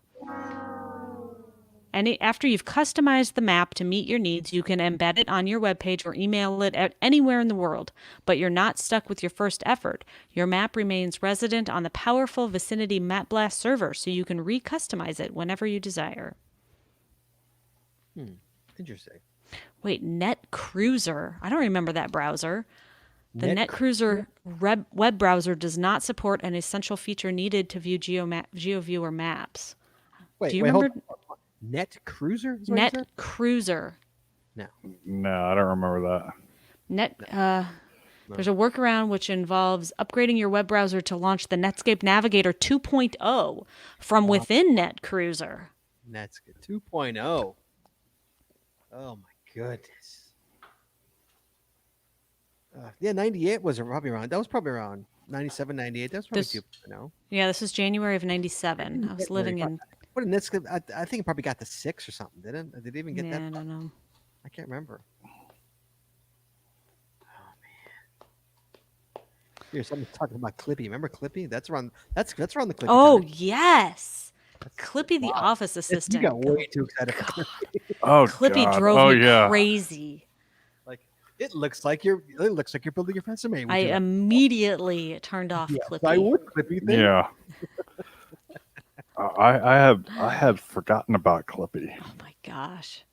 After you've customized the map to meet your needs, you can embed it on your webpage or email it out anywhere in the world. But you're not stuck with your first effort. Your map remains resident on the powerful Vicinity MapBlast server, so you can re-customize it whenever you desire. Interesting. Wait, NetCruiser. I don't remember that browser. The Net- NetCruiser web browser does not support an essential feature needed to view GeoViewer maps. Wait, Do you hold remember on. Net Cruiser? Is what you said? NetCruiser? No, I don't remember that. There's a workaround which involves upgrading your web browser to launch the Netscape Navigator 2.0 from within NetCruiser. Netscape 2.0. Oh my goodness. Yeah, 98 was probably around. That was probably around 97, 98. That was probably This- 2.0. Yeah, this is January of 97. I was living in... What did Netscape? I think it probably got the 6 or something, didn't it? Did it even get Yeah, that? I don't know. I can't remember. Oh man. Here, someone's talking about Clippy. Remember Clippy? That's around the Clippy Oh, time. yes. That's- Clippy the wow. office You assistant. got way too excited for Clippy. Oh, Clippy God. drove oh, me yeah. crazy. Like it looks like you're building your resume. Would I you like- immediately turned off Yes, Clippy. I would Clippy. Thing. Yeah. I had forgotten about Clippy. Oh my gosh.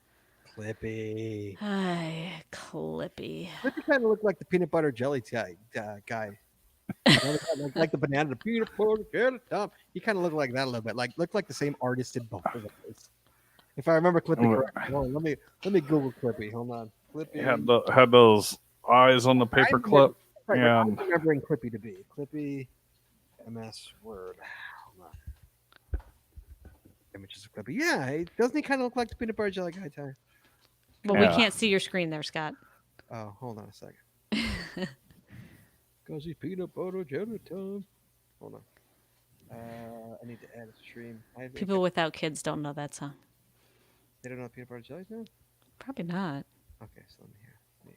Clippy. Ay, Clippy. Clippy kind of looked like the peanut butter jelly guy. You know, like the banana, the peanut butter jelly top. He kind of looked like that a little bit. Like looked like the same artist did both of those. If I remember Clippy correctly. Hold on, let me Google Clippy. Hold on. Clippy. He had those eyes on the paper clip. Right, and- I'm remembering Clippy to be Clippy. MS Word. Hold on. Images of Clippy. Yeah, doesn't he kind of look like the peanut butter jelly guy? Ty? Well, Yeah. we can't see your screen there, Scott. Oh, hold on a second. Cause he's peanut butter jelly time. Hold on. I need to add a stream. People without kids don't know that song. They don't know peanut butter jelly now? Probably not. Okay, so let me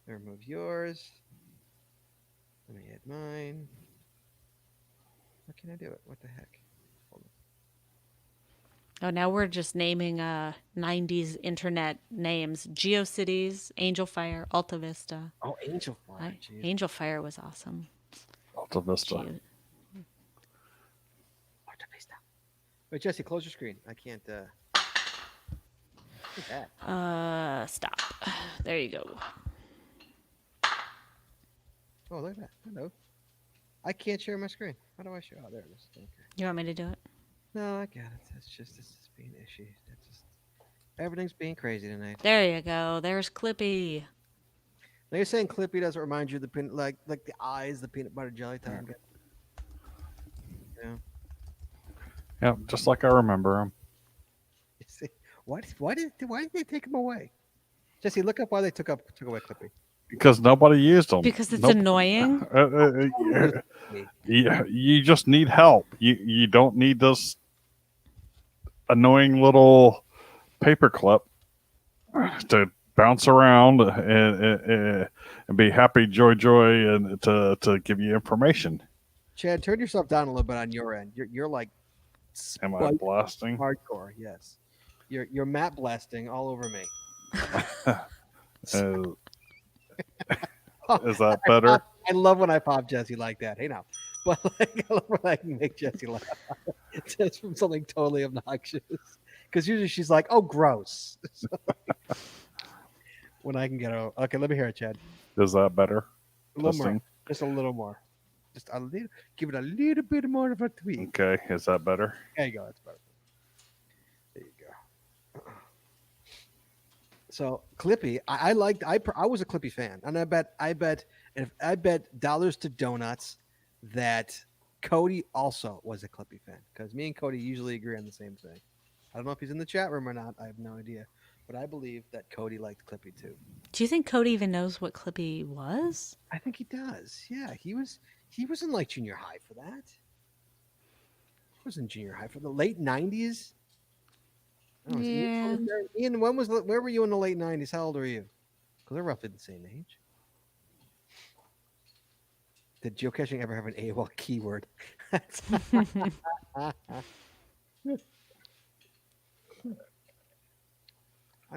remove yours. Let me add mine. How can I do it? What the heck? Hold Oh, now we're just naming 90s internet names. GeoCities, Angel Fire, Alta Vista. on. Oh, Angel Fire. Jeez. Angel Fire was awesome. Alta Vista. Geo- Alta Vista. Wait, Jesse, close your screen. I can't. Look at that. Stop. There you go. Oh, look at that. Hello. I can't share my screen. How do I share? Oh, there it is. Okay. You want me to do it? No, I got it. That's just this is being ishy. That's just everything's being crazy tonight. There you go. There's Clippy. Now you're saying Clippy doesn't remind you of the peanut like the eyes, the peanut butter jelly time guy? Yeah. Yeah, just like I remember him. You see, why did they take him away? Jesse, look up why they took away Clippy. Because nobody used them. Because it's Nope. annoying. You just need help. You don't need this annoying little paperclip to bounce around and be happy, joy, and to give you information. Chad, turn yourself down a little bit on your end. You're like Am I spike blasting? hardcore, yes. You're Matt blasting all over me. Is that better? I love when I pop Jesse like that. Hey now. But like, I love when I can make Jesse laugh just from something totally obnoxious. Because usually she's like, "Oh, gross." So, when I can get her, okay, let me hear it, Chad. Is that better? A little more, Testing. just a little more, just a little. Give it a little bit more of a tweak. Okay, is that better? There you go. That's better. There you go. So Clippy, I was a Clippy fan, and I bet dollars to donuts that Cody also was a Clippy fan, because me and Cody usually agree on the same thing. I don't know if he's in the chat room or not. I have no idea, but I believe that Cody liked Clippy too. Do you think Cody even knows what Clippy was? I think he does. Yeah, he was in like junior high for that. He was in junior high for the late 90s. Oh, is Yeah. Ian, where were you in the late 90s? How old are you? Because they're roughly the same age. Did geocaching ever have an AOL keyword? I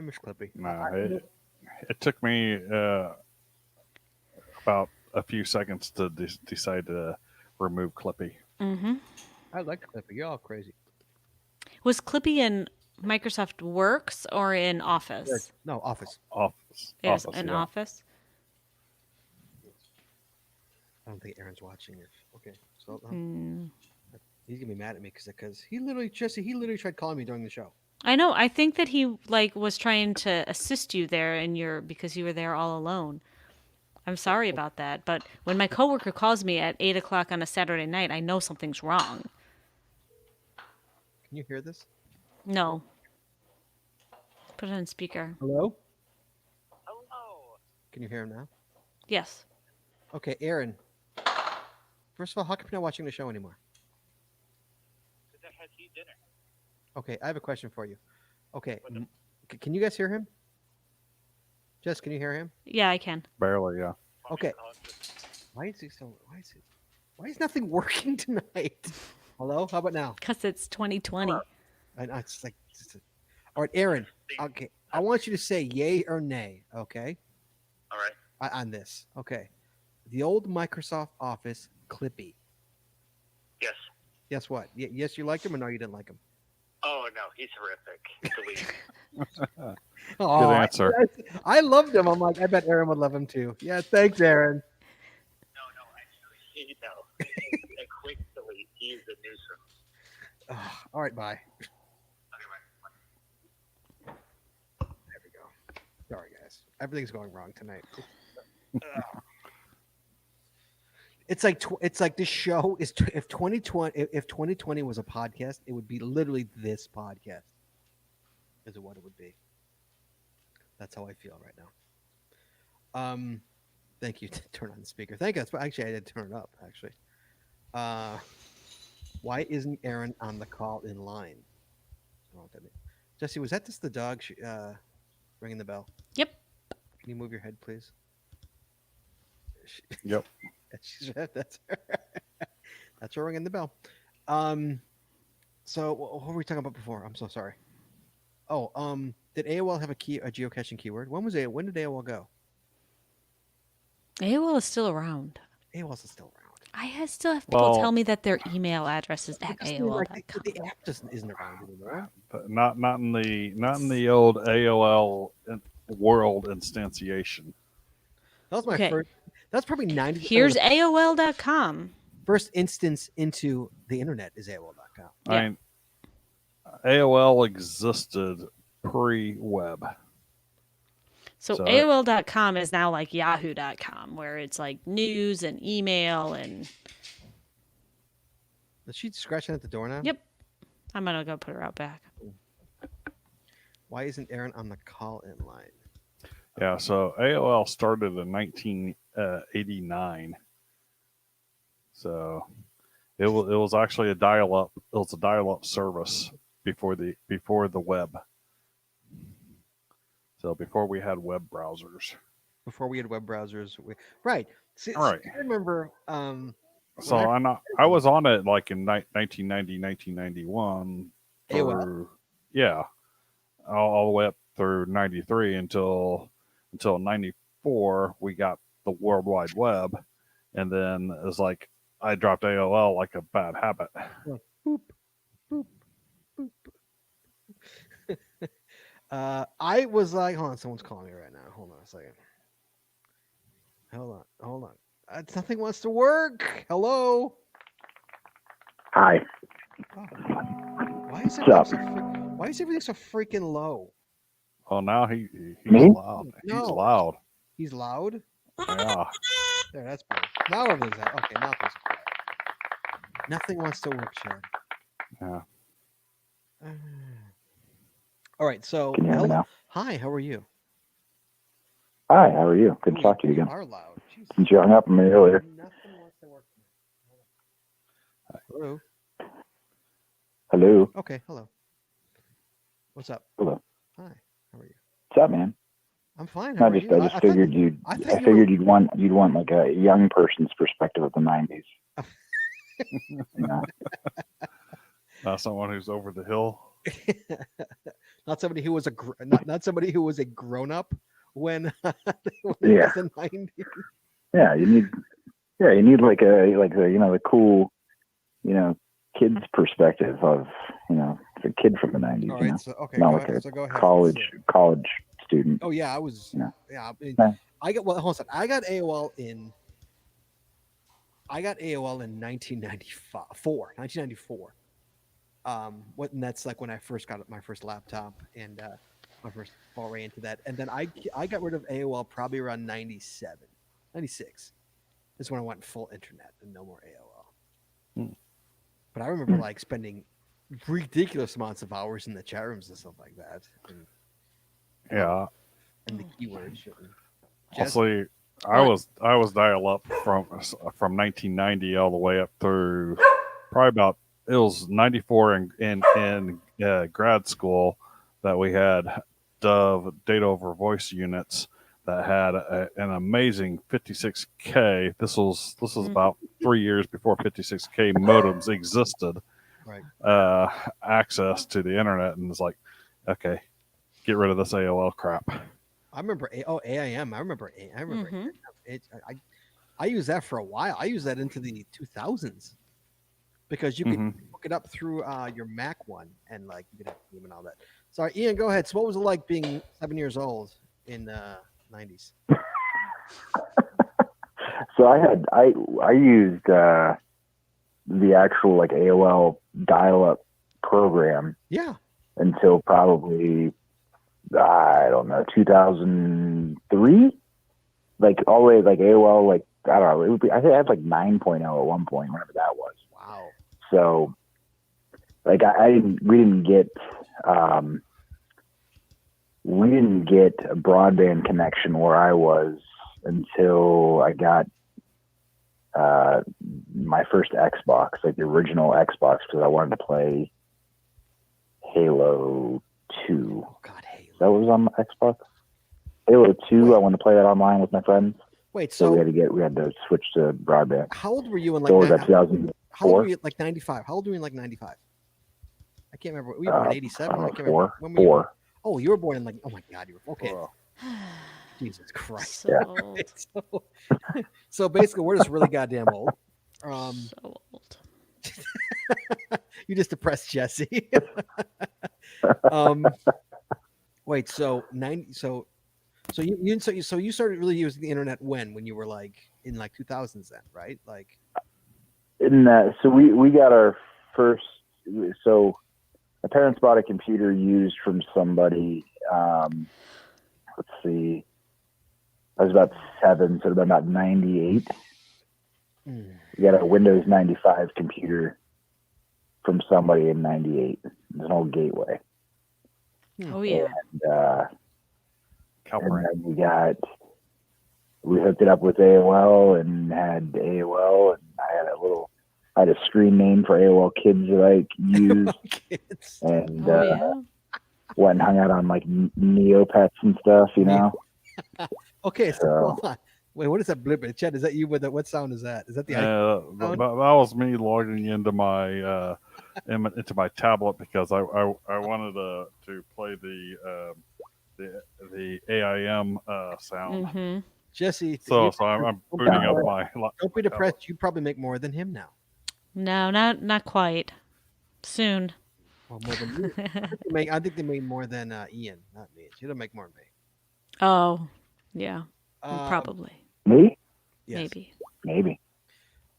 miss Clippy. No, it took me about a few seconds to decide to remove Clippy. Mm-hmm. I like Clippy. You're all crazy. Was Clippy in Microsoft Works or in Office? No, Office. Office. It was Office, in yeah. Office. I don't think Aaron's watching it. Okay, so Hmm. he's gonna be mad at me because he literally tried calling me during the show. I know. I think that he was trying to assist you there because you were there all alone. I'm sorry about that, but when my coworker calls me at 8:00 on a Saturday night, I know something's wrong. Can you hear this? No. Put it on speaker. Hello. Can you hear him now? Yes. Okay, Aaron. First of all, how come you're not watching the show anymore? Because I had to eat dinner. Okay, I have a question for you. Okay, can you guys hear him? Jess, can you hear him? Yeah, I can. Barely, yeah. Okay. Why is nothing working tonight? Hello? How about now? Because it's 2020. And it's like, all right, Aaron. Okay, I want you to say yay or nay. Okay, All right. on this. Okay, the old Microsoft Office Clippy. Yes. Guess what? Yes, you liked him, or no, you didn't like him. Oh no, he's horrific. Delete. Oh, answer. I loved him. I'm like, I bet Aaron would love him too. Yeah, thanks, Aaron. No, actually, no. A quick delete. He's a nuisance. All right, bye. Okay, bye. There we go. Sorry, guys. Everything's going wrong tonight. It's like this show is if 2020 was a podcast, it would be literally this podcast. Is what it would be. That's how I feel right now. Thank you. Turn on the speaker. Thank you. Actually, I did turn it up. Actually, why isn't Aaron on the call in line? I don't know what that means. Jesse, was that just the dog ringing the bell? Yep. Can you move your head, please? Yep. That's that's her ringing the bell. So what were we talking about before? I'm so sorry. Oh, did AOL have a geocaching keyword? When did AOL go? AOL is still around. AOL's is still around. Still have people tell Well, me that their email address is at It doesn't even, like, AOL.com. the app isn't around anymore. but not in the old AOL world instantiation. That was my Okay. first. That's probably 90%. Here's AOL.com. First instance into the internet is AOL.com. Yeah. I mean, AOL existed pre-web. So So AOL.com is now like Yahoo.com, where it's like news and email and. Is she scratching at the door now? Yep. I'm going to go put her out back. Why isn't Aaron on the call-in line? Yeah, so AOL started in 1989. So it was actually a dial-up. It was a dial-up service before the web. So before we had web browsers. Before we had web browsers, right? See, Right. I remember. So I was on it like in 1990, 1991. AOL? Yeah, all the way up through 93 until 94 we got the World Wide Web, and then it was like I dropped AOL like a bad habit. Boop, boop, boop. I was like, hold on, someone's calling me right now. Hold on a second. Hold on. Nothing wants to work. Hello. Hi. Oh. Why is What's everything so freaking low? Oh, now he's Me? loud. He's No. loud. He's loud. Yeah. There, that's better. Now everything's out. Okay, now things are quiet. Nothing wants to work, Chad. Yeah. All right. So, Can you hear me now? hi. How are you? Hi, how are you? Good to talk to you again. Are loud. Jesus. Since you hung up on me earlier. Nothing wants to work. Hello. Hello. Okay. Hello. What's up? Hello. Hi. How are you? What's up, man? I'm fine. How I are just you? I figured I thought I you figured you'd want like a young person's perspective of the '90s. You know? Not someone who's over the hill. Not somebody who was not somebody who was a grown up when, when it Yeah. was the 90s. Yeah, you need like the cool, kid's perspective of, the kid from the '90s. All you know? right. So okay. Not Go like ahead. a So go ahead. college student. Oh yeah, I was. Yeah. Yeah. Yeah. Hold on. I got AOL in 1994. And that's like when I first got my first laptop and my first foray into that. And then I got rid of AOL probably around 96. Is when I went full internet and no more AOL. But I remember like spending ridiculous amounts of hours in the chat rooms and stuff like that. Yeah. And the keywords. Honestly, I was dial up from 1990 all the way up through probably about it was 94 in grad school that we had Dove data over voice units that had an amazing 56K. This was about 3 years before 56K modems existed. Right. Access to the internet, and it's like, okay, get rid of this AOL crap. I remember AIM. I remember Mhm. I used that for a while. I used that into the 2000s because you could hook it up through your Mac one and like you could have game and all that. Sorry, Ian, go ahead. So what was it like being 7 years old in the 90s? So I used the actual like AOL dial-up program Yeah. until probably, I don't know, 2003, like all the way like AOL, like I don't know, it would be, I think I had like 9.0 at one point, whatever that was. Wow. So like we didn't get a broadband connection where I was until I got my first Xbox, like the original Xbox, because I wanted to play Halo 2. Oh God, Halo. That was on my Xbox. Halo 2, I wanted to play that online with my friends. Wait, So so we had to switch to broadband. how old were you in like So was that how 2004? old were you like 95? How old were you in like 95? I can't remember. Were you born in 87? I can't remember. Four. When were you born? Four. Oh, you were born in like, oh my God, you were okay. Well, Jesus Christ. So Yeah. old. So, so basically, we're just really goddamn old. So old. You just depressed Jesse. Wait, so 90, so you started really using the internet when you were like in like 2000s then, right? Like, So we got our first. So my parents bought a computer used from somebody. Let's see. I was about 7, so about 98. mm, We got a Windows 95 computer from somebody in 98. It's an old Gateway. Oh yeah. And Calprin. then we hooked it up with AOL and had AOL, and I had a screen name for AOL Kids that I used, kids. and Oh yeah. went and hung out on like Neopets and stuff, you know. Okay, so So- hold on. Wait, what is that blip? Chad, is that you with that? What sound is that? Is that the That was me logging into my into my tablet because I wanted to play the AIM sound. Mm-hmm. Jesse? So you- I'm booting up my. don't be depressed. You probably make more than him now. No, not quite. Soon. Well, more than you. I think they made more than Ian, not me. You don't make more than me. Oh, yeah. Um, Probably. Me? yes. Maybe.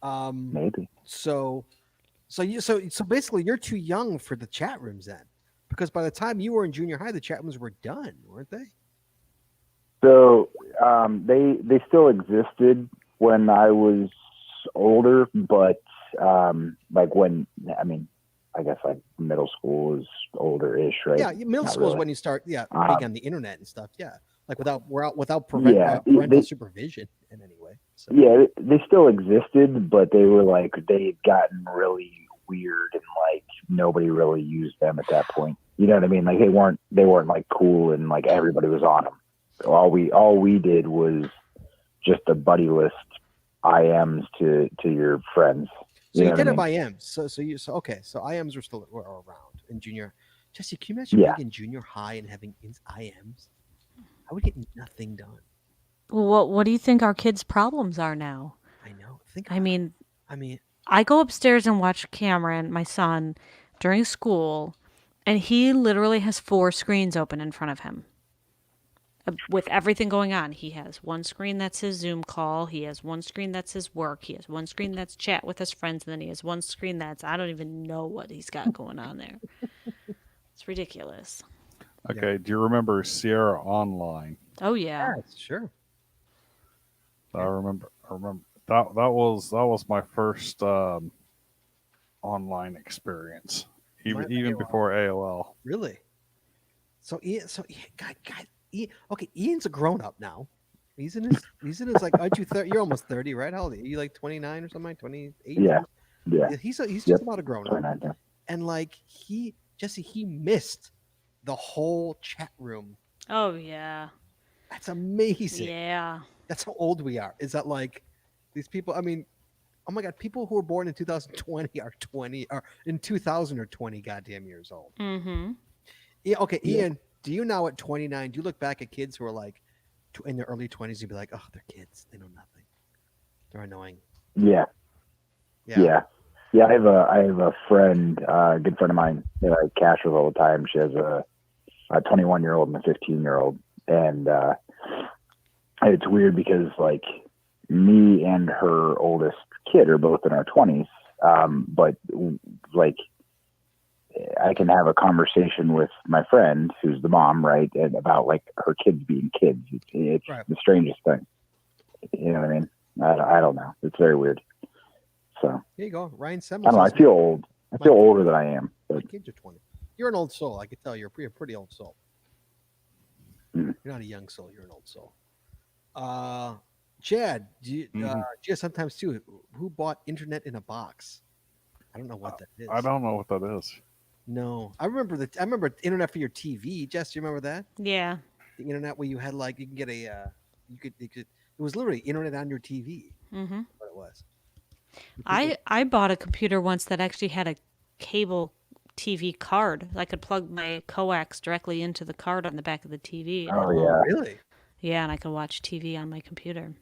Maybe. So basically, you're too young for the chat rooms then, because by the time you were in junior high, the chat rooms were done, weren't they? So they still existed when I was older, but like I guess like middle school is older-ish, right? Yeah, middle Not school is really. when you start, big on the internet and stuff. Yeah, like without Yeah, parental they- supervision in any way. So. Yeah, they still existed, but they had gotten really weird, and like nobody really used them at that point. You know what I mean? Like they weren't like cool, and like everybody was on them. So all we did was just a buddy list IMs to your friends. So you know did what have I mean? IMs. So okay. So IMs were around in junior. Jesse, can you imagine Yeah. being in junior high and having IMs? I would get nothing done. Well, what do you think our kids' problems are now? I know. Think. I about it. mean, I mean, I go upstairs and watch Cameron, my son, during school, and he literally has 4 screens open in front of him. With everything going on, he has one screen that's his Zoom call, he has one screen that's his work, he has one screen that's chat with his friends, and then he has one screen that's I don't even know what he's got going on there. It's ridiculous. Okay, do you remember Sierra Online? Oh yeah. sure. I remember that was my first online experience, Mine- even AOL. before AOL. Really? Okay, Ian's a grown up now. He's in his like, aren't you 30? You're almost 30, right? How old are you? You like 29 or something? 28? Yeah. He's just Yep. about a grown up. 29, yeah. And like he missed the whole chat room. Oh yeah. That's amazing. Yeah. That's how old we are. Is that like these people? I mean, oh my God, people who were born in 2020 are 20, or in 2000 are 20 goddamn years old. Mm-hmm. Yeah, okay, Yeah. Ian, do you now at 29, do you look back at kids who are like in their early 20s, you'd be like, oh, they're kids. They know nothing. They're annoying. Yeah. Yeah. I have a friend, a good friend of mine that I cash with all the time. She has a 21-year-old and a 15-year-old, and it's weird because like me and her oldest kid are both in our 20s, but like I can have a conversation with my friend who's the mom, right, and about like her kids being kids. It's Right. the strangest thing. You know what I mean? I don't know. It's very weird. So Here you go. Ryan I Semmels. don't know. I says, feel old. I feel older than I am. my But kids are 20. You're an old soul. I could tell you're a pretty old soul. Mm. You're not a young soul. You're an old soul. Chad, do you sometimes too? Who bought internet in a box? I don't know what that is. I don't know what that is. No, I remember internet for your TV. Jess, do you remember that? Yeah. The internet where you had like you can get a you could It was literally internet on your TV. Mm-hmm. What it was. I bought a computer once that actually had a cable TV card. I could plug my coax directly into the card on the back of the TV. Oh yeah. Really? Yeah, and I could watch TV on my computer.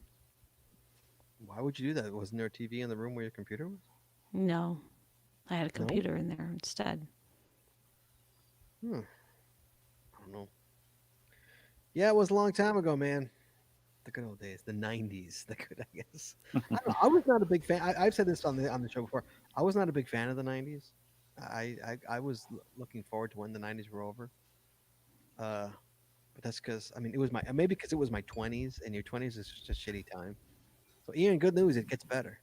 Why would you do that? Wasn't there a TV in the room where your computer was? No, I had a No? computer in there instead. I don't know. Yeah, it was a long time ago, man. The good old days, the '90s. The good, I guess. I don't know. I was not a big fan. I've said this on the show before. I was not a big fan of the '90s. I was looking forward to when the '90s were over. But that's because it was maybe because it was my 20s, and your 20s is just a shitty time. So Ian, good news, it gets better.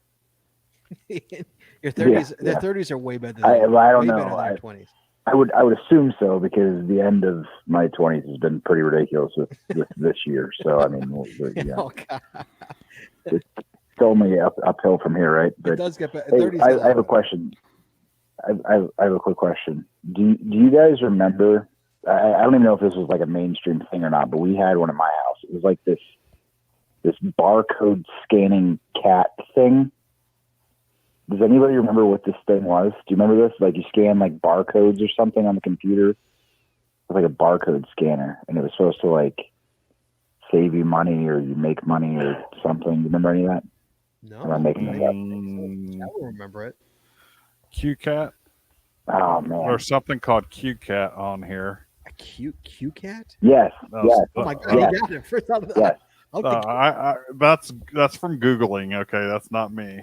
Your 30s, Yeah. their 30s are way better. I don't way know. better than your 20s. I would assume so because the end of my 20s has been pretty ridiculous with this year. So I mean, yeah, Oh God, it's only uphill from here, right? it But does get better. hey, 30s I get have a better. question. I have a quick question. Do you guys remember? I don't even know if this was like a mainstream thing or not, but we had one at my house. It was like this barcode scanning cat thing. Does anybody remember what this thing was? Do you remember this? Like you scan like barcodes or something on the computer. It was like a barcode scanner, and it was supposed to like save you money or you make money or something. You remember any of that? No, Am I making this up? I will remember it. QCat. Oh man. There's something called QCat on here. A cute cat. Yes. That Yes. was- Oh my God, Yes. you got it. First time. Yes. I'll take that's from Googling. Okay, that's not me.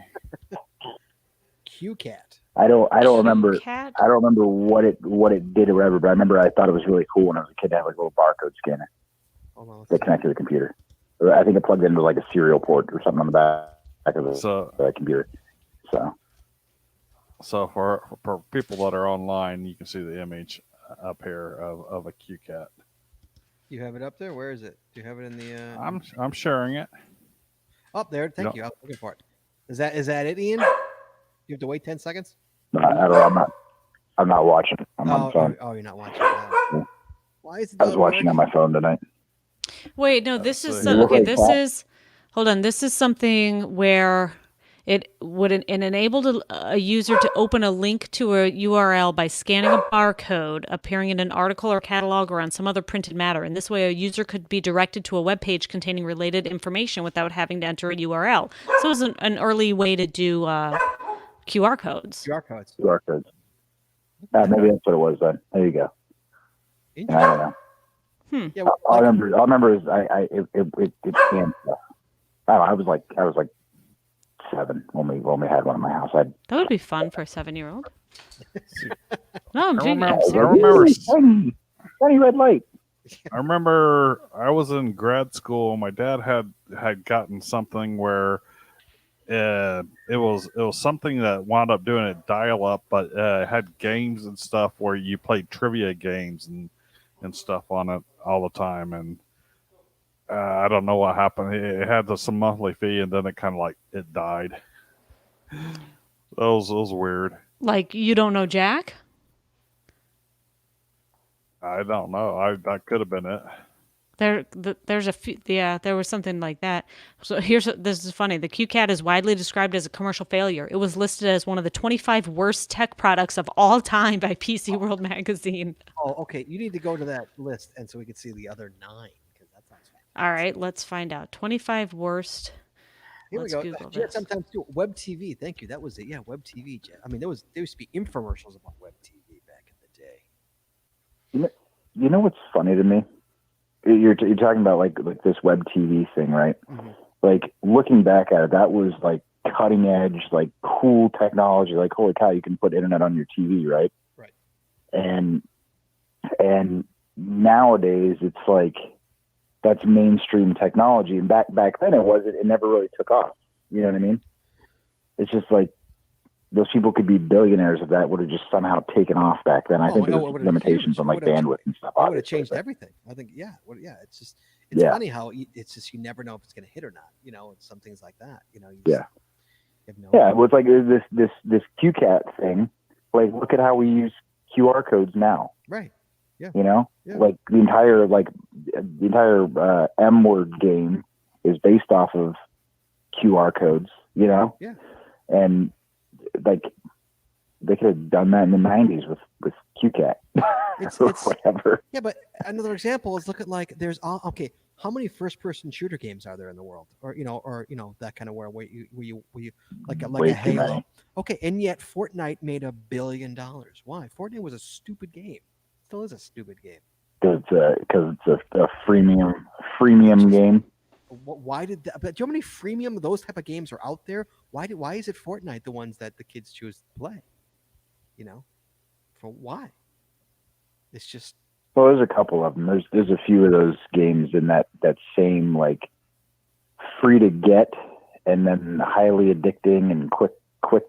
Q cat. I don't remember. Cat? I don't remember what it did or whatever, but I remember I thought it was really cool when I was a kid to have like a little barcode scanner Hold on. Let's that see. connected to the computer. Or I think it plugged into like a serial port or something on the back of the So computer. So for people that are online, you can see the image up here of a QCat. You have it up there. Where is it? Do you have it in the? I'm sharing it. Up there. Thank Yep. you. I was looking for it. Is that it, Ian? You have to wait 10 seconds. I'm not watching. I'm on the phone. You're not watching. Yeah. Why is it? I was watching on my phone tonight. Wait, no, this is see. okay. Look This like that. is hold on. This is something where it would enable a user to open a link to a URL by scanning a barcode appearing in an article or catalog or on some other printed matter. In this way, a user could be directed to a web page containing related information without having to enter a URL. So it was an early way to do QR codes. QR codes. QR codes. Maybe that's what it was then. There you go. Yeah, I don't know. Yeah. All I remember is it scanned stuff. I don't know, I was like 7 when we had one in my house. That would be fun for a 7-year-old. No, I'm I doing remember- it. I remember- Tiny red light. I remember I was in grad school. My dad had gotten something where it was something that wound up doing it dial up, but it had games and stuff where you played trivia games and stuff on it all the time. And I don't know what happened. It had some monthly fee, and then it kind of like it died. That was weird. Like you don't know Jack? I don't know. That could have been it. There's a few, there was something like that. So this is funny. The QCat is widely described as a commercial failure. It was listed as one of the 25 worst tech products of all time by PC World magazine. Oh, okay. You need to go to that list, and so we can see the other 9 because that sounds fun. All right, let's find out. 25 worst. Here Let's we go. Google Yeah, this. sometimes too. Web TV. Thank you. That was it. Yeah, Web TV. There used to be infomercials about Web TV back in the day. You know what's funny to me? You're talking about like this web TV thing, right? Mhm. Like looking back at it, that was like cutting edge, like cool technology. Like holy cow, you can put internet on your TV, right? Right. And nowadays it's like that's mainstream technology. And back then it never really took off. You know what I mean? It's just like those people could be billionaires if that would have just somehow taken off back then. I think it there's would've limitations huge. on like It would've- bandwidth and stuff. That would have obviously, changed but- everything. I think. Yeah. It's Yeah. funny how it's just you never know if it's going to hit or not. You know, and some things like that. You know. Yeah. You have no Yeah, well, it's like this QCat thing. Like, look at how we use QR codes now. Right. You know, Yeah. like the entire M word game is based off of QR codes, you know? Yeah. And like they could have done that in the 90s with QCat or whatever. Yeah, but another example is look at like there's okay, how many first-person shooter games are there in the world, or that kind of where you like Way a too Halo. many. Okay, and yet Fortnite made $1 billion. Why? Fortnite was a stupid game. Still is a stupid game. Because it's a freemium game. Why did that? But do you know how many freemium of those type of games are out there? Why is it Fortnite the ones that the kids choose to play? For why? It's just Well, there's a couple of them. There's a few of those games in that same like free to get and then highly addicting and quick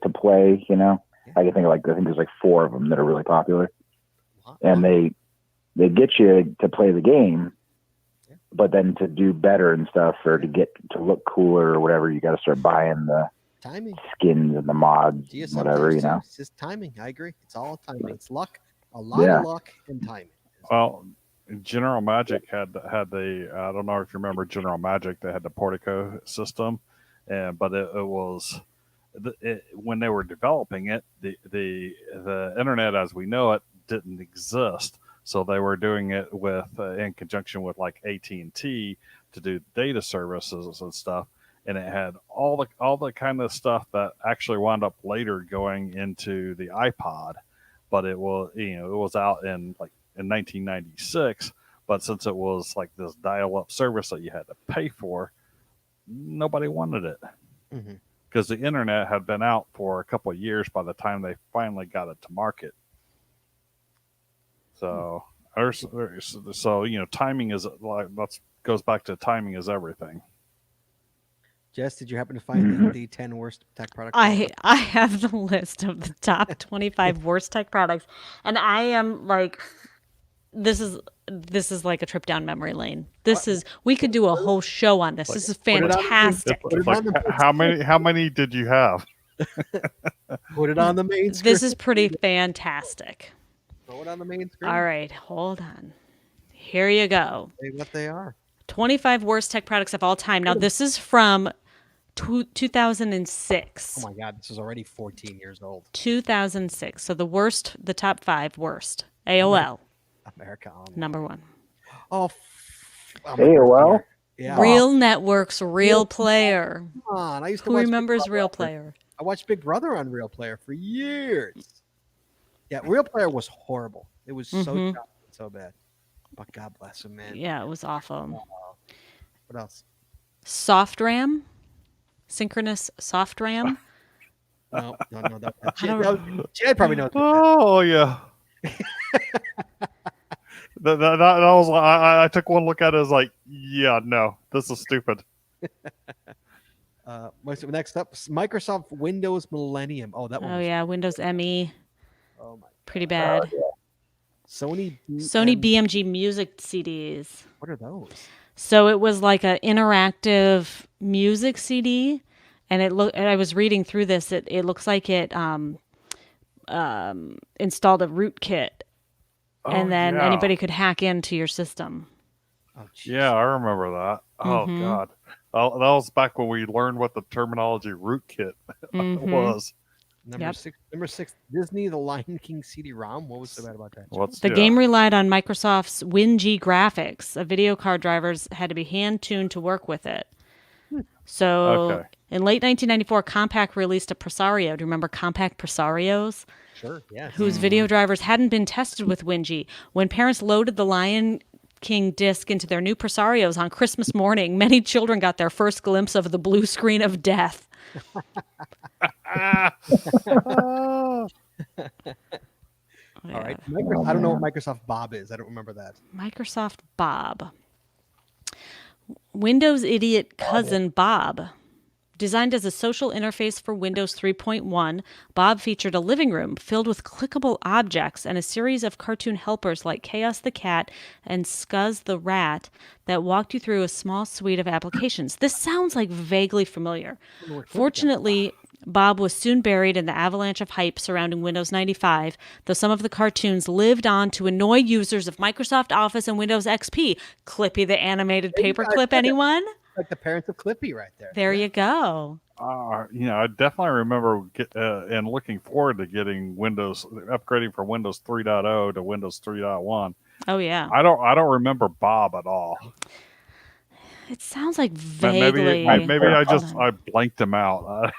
to play. You know, I can think of I think there's like 4 of them that are really popular, and they get you to play the game, but then to do better and stuff, or to get to look cooler or whatever, you got to start buying the timing, skins and the mods, whatever, you know. It's just timing. I agree. It's all timing. It's luck. A lot of luck and timing. Well, General Magic had the I don't know if you remember General Magic. They had the Portico system, but it was when they were developing it, the internet as we know it didn't exist. So they were doing it with in conjunction with like AT&T to do data services and stuff, and it had all the kind of stuff that actually wound up later going into the iPod. But it was it was out in 1996. But since it was like this dial-up service that you had to pay for, nobody wanted it because the internet had been out for a couple of years by the time they finally got it to market. So, timing is goes back to timing is everything. Jess, did you happen to find the 10 worst tech products? I have the list of the top 25 worst tech products, and I am like, this is like a trip down memory lane. We could do a whole show on this. This is fantastic. How many did you have? Put it on the main screen. This is pretty fantastic. Throw it on the main screen. All right, hold on. Here you go. Say what they are. 25 worst tech products of all time. Now, this is from 2006. Oh my God, this is already 14 years old. 2006. So the top 5 worst. AOL. America Online. Number 1. AOL? Yeah. Real Networks, Real Player. Come on. I used to Who watch remembers Real Player? I watched Big Brother on Real Player for years. Yeah, Real Player was horrible. It was so bad. But God bless him, man. Yeah, it was awful. What else? SoftRAM. Synchronous SoftRAM. No. Chad probably knows. Oh yeah. that was. I took one look at it. As like, yeah, no, this is stupid. Next up, Microsoft Windows Millennium. Oh, that one. Oh yeah, Windows ME. Oh my. Pretty bad. Sony BMG music CDs. What are those? So it was like an interactive music CD, and I was reading through this. It looks like it installed a rootkit, and then anybody could hack into your system. Oh, yeah, I remember that. Oh God, that was back when we learned what the terminology rootkit was. Number 6, Disney The Lion King CD-ROM. What was so bad about that? The game relied on Microsoft's WinG graphics. Video card drivers had to be hand-tuned to work with it. So in late 1994, Compaq released a Presario. Do you remember Compaq Presarios? Sure, yes. Whose video drivers hadn't been tested with WinG. When parents loaded the Lion King disc into their new Presarios on Christmas morning, many children got their first glimpse of the blue screen of death. All right. I don't know what Microsoft Bob is. I don't remember that. Microsoft Bob. Windows idiot cousin Bob. Designed as a social interface for Windows 3.1, Bob featured a living room filled with clickable objects and a series of cartoon helpers like Chaos the Cat and Scuzz the Rat that walked you through a small suite of applications. This sounds like vaguely familiar. Fortunately, Bob was soon buried in the avalanche of hype surrounding Windows 95, though some of the cartoons lived on to annoy users of Microsoft Office and Windows XP. Clippy the animated paperclip, anyone? like the parents of Clippy right there. There you go. I definitely remember and looking forward to getting upgrading from Windows 3.0 to Windows 3.1. Oh yeah. I don't remember Bob at all. It sounds like Maybe vaguely. I blanked him out.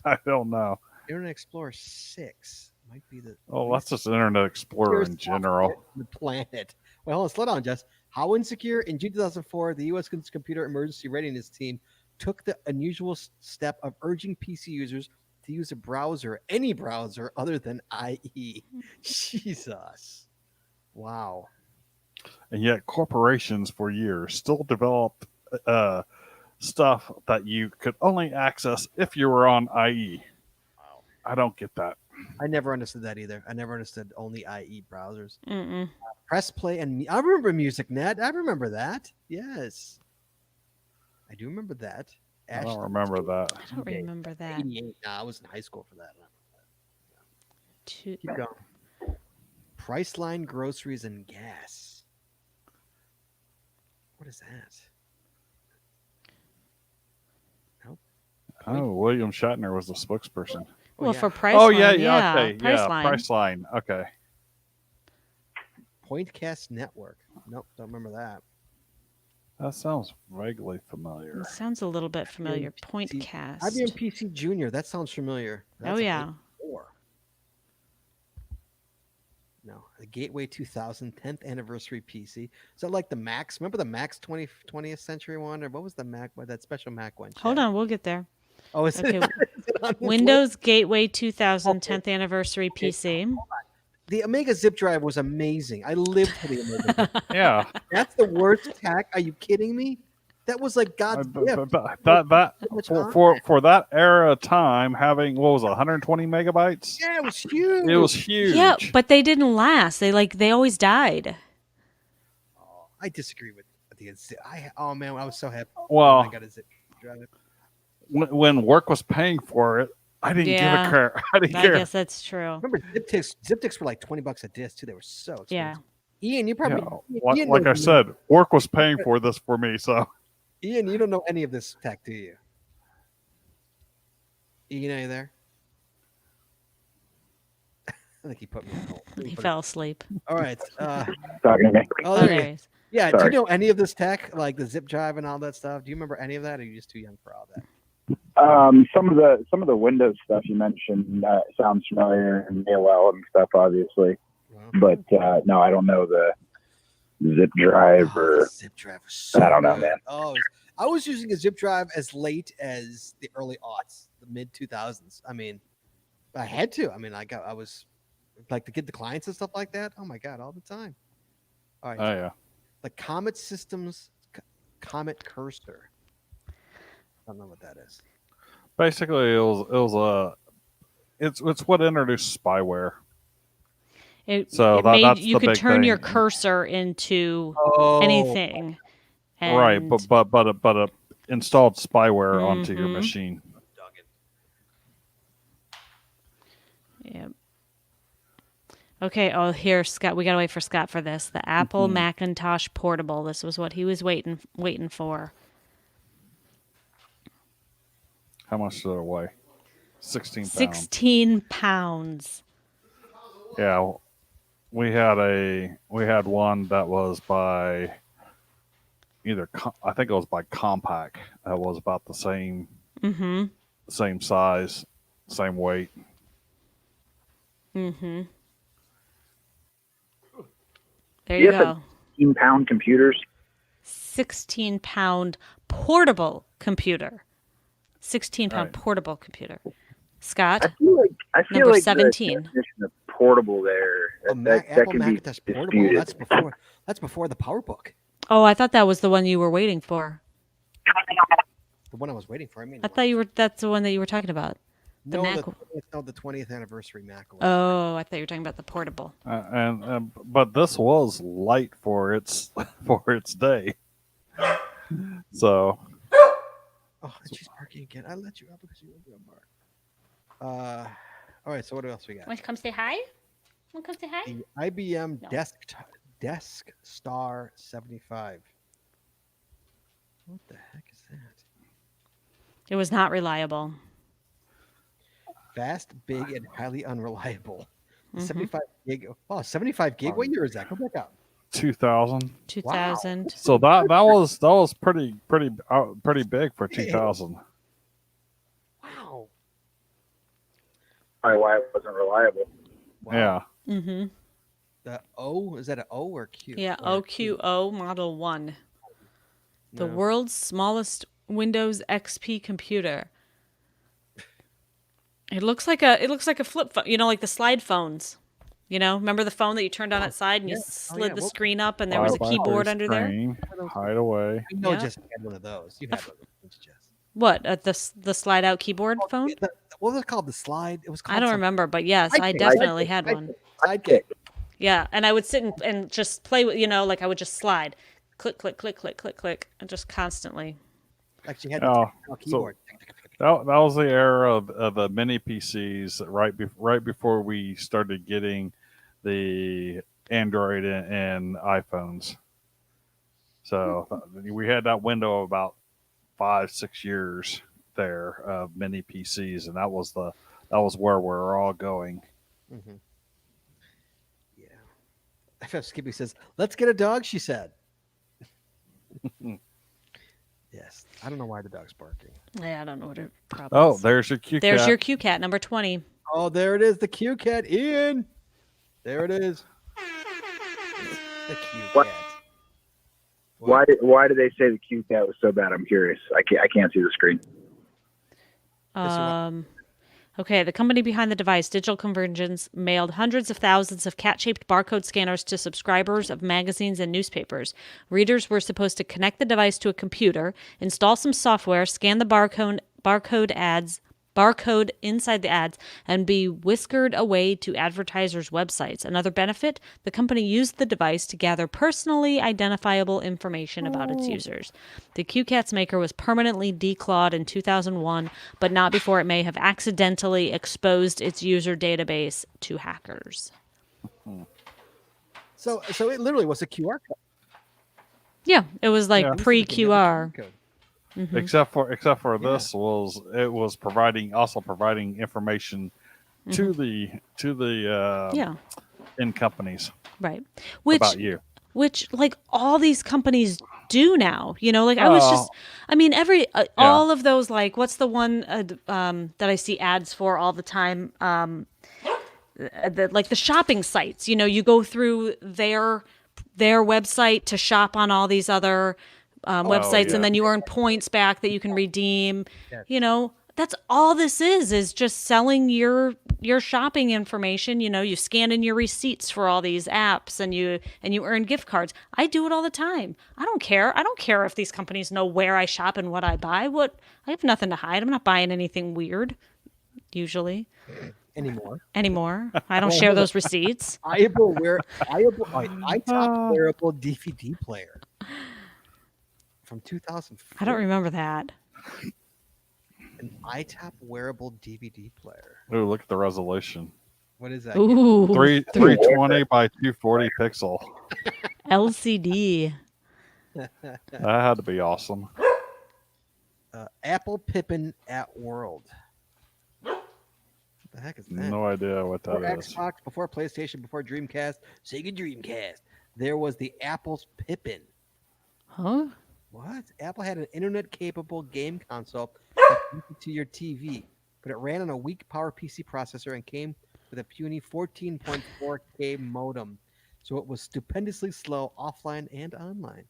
I don't know. Internet Explorer 6 might be the. Oh, that's just Internet Explorer in general. The planet. Well, hold on, slow down, Jess. How insecure? In June 2004, the U.S. Computer Emergency Readiness Team took the unusual step of urging PC users to use a browser, any browser other than IE. Jesus. Wow. And yet corporations for years still developed stuff that you could only access if you were on IE. Wow. I don't get that. I never understood that either. I never understood only IE browsers. Mm-mm. Press play and I remember MusicNet. I remember that. Yes. I do remember that. I don't remember that. I don't remember that. 88. Nah, I was in high school for that. Two- Keep going. Priceline groceries and gas. What is that? Nope. Oh, William Shatner was the spokesperson. Well, yeah. for Priceline, Oh yeah, okay, Priceline. Priceline. Okay. Pointcast Network. Nope, don't remember that. That sounds vaguely familiar. It sounds a little bit familiar. IBM Pointcast. IBM PC Junior. That sounds familiar. That's a yeah. 84. No, the Gateway 2000 10th anniversary PC. Is that like the Macs? Remember the Macs 20th century one, or what was the Mac? What that special Mac one? Hold Chad? on, we'll get there. Oh, is Okay. it, is it on this Windows Gateway 2000 Okay. 10th anniversary PC. The Omega zip drive was amazing. I lived for the Omega. Zip. Yeah. That's the worst tack. Are you kidding me? That was like God's gift. That So much for that era of time, having what was it, 120 megabytes? Yeah, it was huge. It was huge. Yeah, but they didn't last. They always died. I disagree with the zip. Oh man, I was so happy. Well, when I got a zip drive. when work was paying for it, I didn't give Yeah. a care. I didn't I care. guess that's true. Remember zip discs were like $20 a disc too. They were so expensive. Yeah. Ian, you Yeah, probably Ian like I knows- said, work was paying for this for me. So Ian, you don't know any of this tech, do you? Ian, are you there? I think he put me on hold. He fell asleep. All right. Talking to me. Oh, Oh, there there you he go. is. Yeah. Do you Sorry. know any of this tech, like the zip drive and all that stuff? Do you remember any of that, or are you just too young for all that? Some of the Windows stuff you mentioned sounds familiar, and AOL and stuff, obviously. Well, But no, I don't know the zip drive or zip drive was so I don't know, good. man. Oh, I was using a zip drive as late as the early aughts, the mid 2000s. I mean, I had to. I mean, I was like to get the clients and stuff like that. Oh my god, all the time. All right, oh yeah. the Comet Systems Comet Cursor. I don't know what that is. Basically, it's what introduced spyware. So that's you the could big turn your thing. cursor into Oh, anything. Right, And- but installed spyware onto your Mhm. machine. Yeah. Okay. Oh, here, Scott. We gotta wait for Scott for this. The Apple Mhm. Macintosh Portable. This was what he was waiting for. How much did it weigh? 16 pounds. 16 pounds. Yeah, we had one that was by I think it was by Compaq. That was about the same size, same weight. Mm-hmm. There You you have go. 16-pound computers. 16-pound portable computer. 16-pound Right. portable computer. Scott? I feel Number like 17. the definition of portable there that Apple can be Macintosh Portable. disputed. That's before the PowerBook. Oh, I thought that was the one you were waiting for. The one I was waiting for. I mean, I thought that's the one that you were talking about. the no, Mac- the 20th anniversary Mac. Oh, I thought you were talking about the portable. But this was light for its day. So Oh, she's barking again. I let you up because you were going to bark. All right. So what else we got? Want to come say hi? Want to come say hi? The IBM No. Desk Star 75. What the heck is that? It was not reliable. Fast, big, and highly unreliable. Mhm. 75 gig. Oh, 75 gig. What year is that? Go back up. 2000. 2000. So that was pretty big for 2000. Wow. Probably why it wasn't reliable. Wow. Yeah. Mm-hmm. The O, is that an O or Q? Yeah, Or a Q? OQO Model 1. The No. world's smallest Windows XP computer. It looks like a flip phone, like the slide phones. Remember the phone that you turned on its side and you yeah. Oh, slid yeah. the What- screen up and there was a 5x3 keyboard under there? screen, hide away. I know Yeah. Jess had one of those. You had one of those, Jess. What? The slide out keyboard phone? What was it called? The slide? It was called I don't something. remember, but yes, I Sidekick. definitely had one. Sidekick. Yeah, and I would sit and just play with, like I would just slide. Click, click, click, click, click, click, and just constantly. Like she had the Oh, tactile keyboard. That was the era of the mini PCs right before we started getting the Android and iPhones. So we had that window of about 5-6 years there of mini PCs, and that was where we're all going. Mm-hmm. Yeah. FF Skippy says, "Let's get a dog," she said. Yes. I don't know why the dog's barking. Yeah, I don't know what it probably Oh, is. there's your Q. There's your Q cat number 20. Oh, there it is. The Q cat, Ian. There it is. The Q What? cat. Why did they say the Q cat was so bad? I'm curious. I can't see the screen. Okay, the company behind the device, Digital Convergence, mailed hundreds of thousands of cat-shaped barcode scanners to subscribers of magazines and newspapers. Readers were supposed to connect the device to a computer, install some software, scan the barcode inside the ads, and be whiskered away to advertisers' websites. Another benefit, the company used the device to gather personally identifiable information about its users. The QCat's maker was permanently declawed in 2001, but not before it may have accidentally exposed its user database to hackers. So it literally was a QR code. Yeah, it was like Yeah. pre-QR. Code. Except for this was providing information to the Yeah, in companies right. Which about you. like all these companies do now, like I was just, I mean, all of those, like, what's the one that I see ads for all the time? Like the shopping sites, you go through their website to shop on all these other websites, yeah. and then you earn points back that you can redeem. Yes. That's all this is just selling your shopping information. You scan in your receipts for all these apps and you earn gift cards. I do it all the time. I don't care if these companies know where I shop and what I buy. I have nothing to hide. I'm not buying anything weird usually Anymore. I don't share those receipts. iTop wearable DVD player from 2004. I don't remember that. An iTop wearable DVD player. Ooh, look at the resolution. What is that? Ooh, 320 by 240 pixel. LCD. That had to be awesome. Apple Pippin at World. What the heck is that? No idea what Before that is. Xbox, before PlayStation, before Dreamcast, Sega Dreamcast, there was the Apple's Pippin. Huh? What? Apple had an internet-capable game console that connected to your TV, but it ran on a weak PowerPC processor and came with a puny 14.4K modem, so it was stupendously slow offline and online.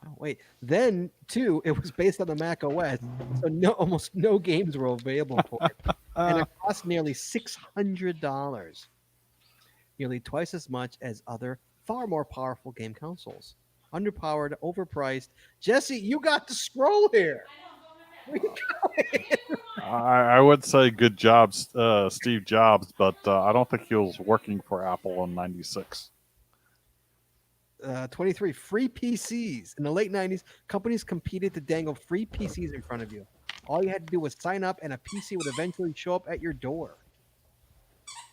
Oh, wait. Then, too, it was based on the Mac OS, so almost no games were available for it. And it cost nearly $600. Nearly twice as much as other, far more powerful game consoles. Underpowered, overpriced. Jesse, you got to scroll here. Where you going? I would say good job, Steve Jobs, but I don't think he was working for Apple in '96. 23 free PCs. In the late 90s, companies competed to dangle free PCs in front of you. All you had to do was sign up, and a PC would eventually show up at your door.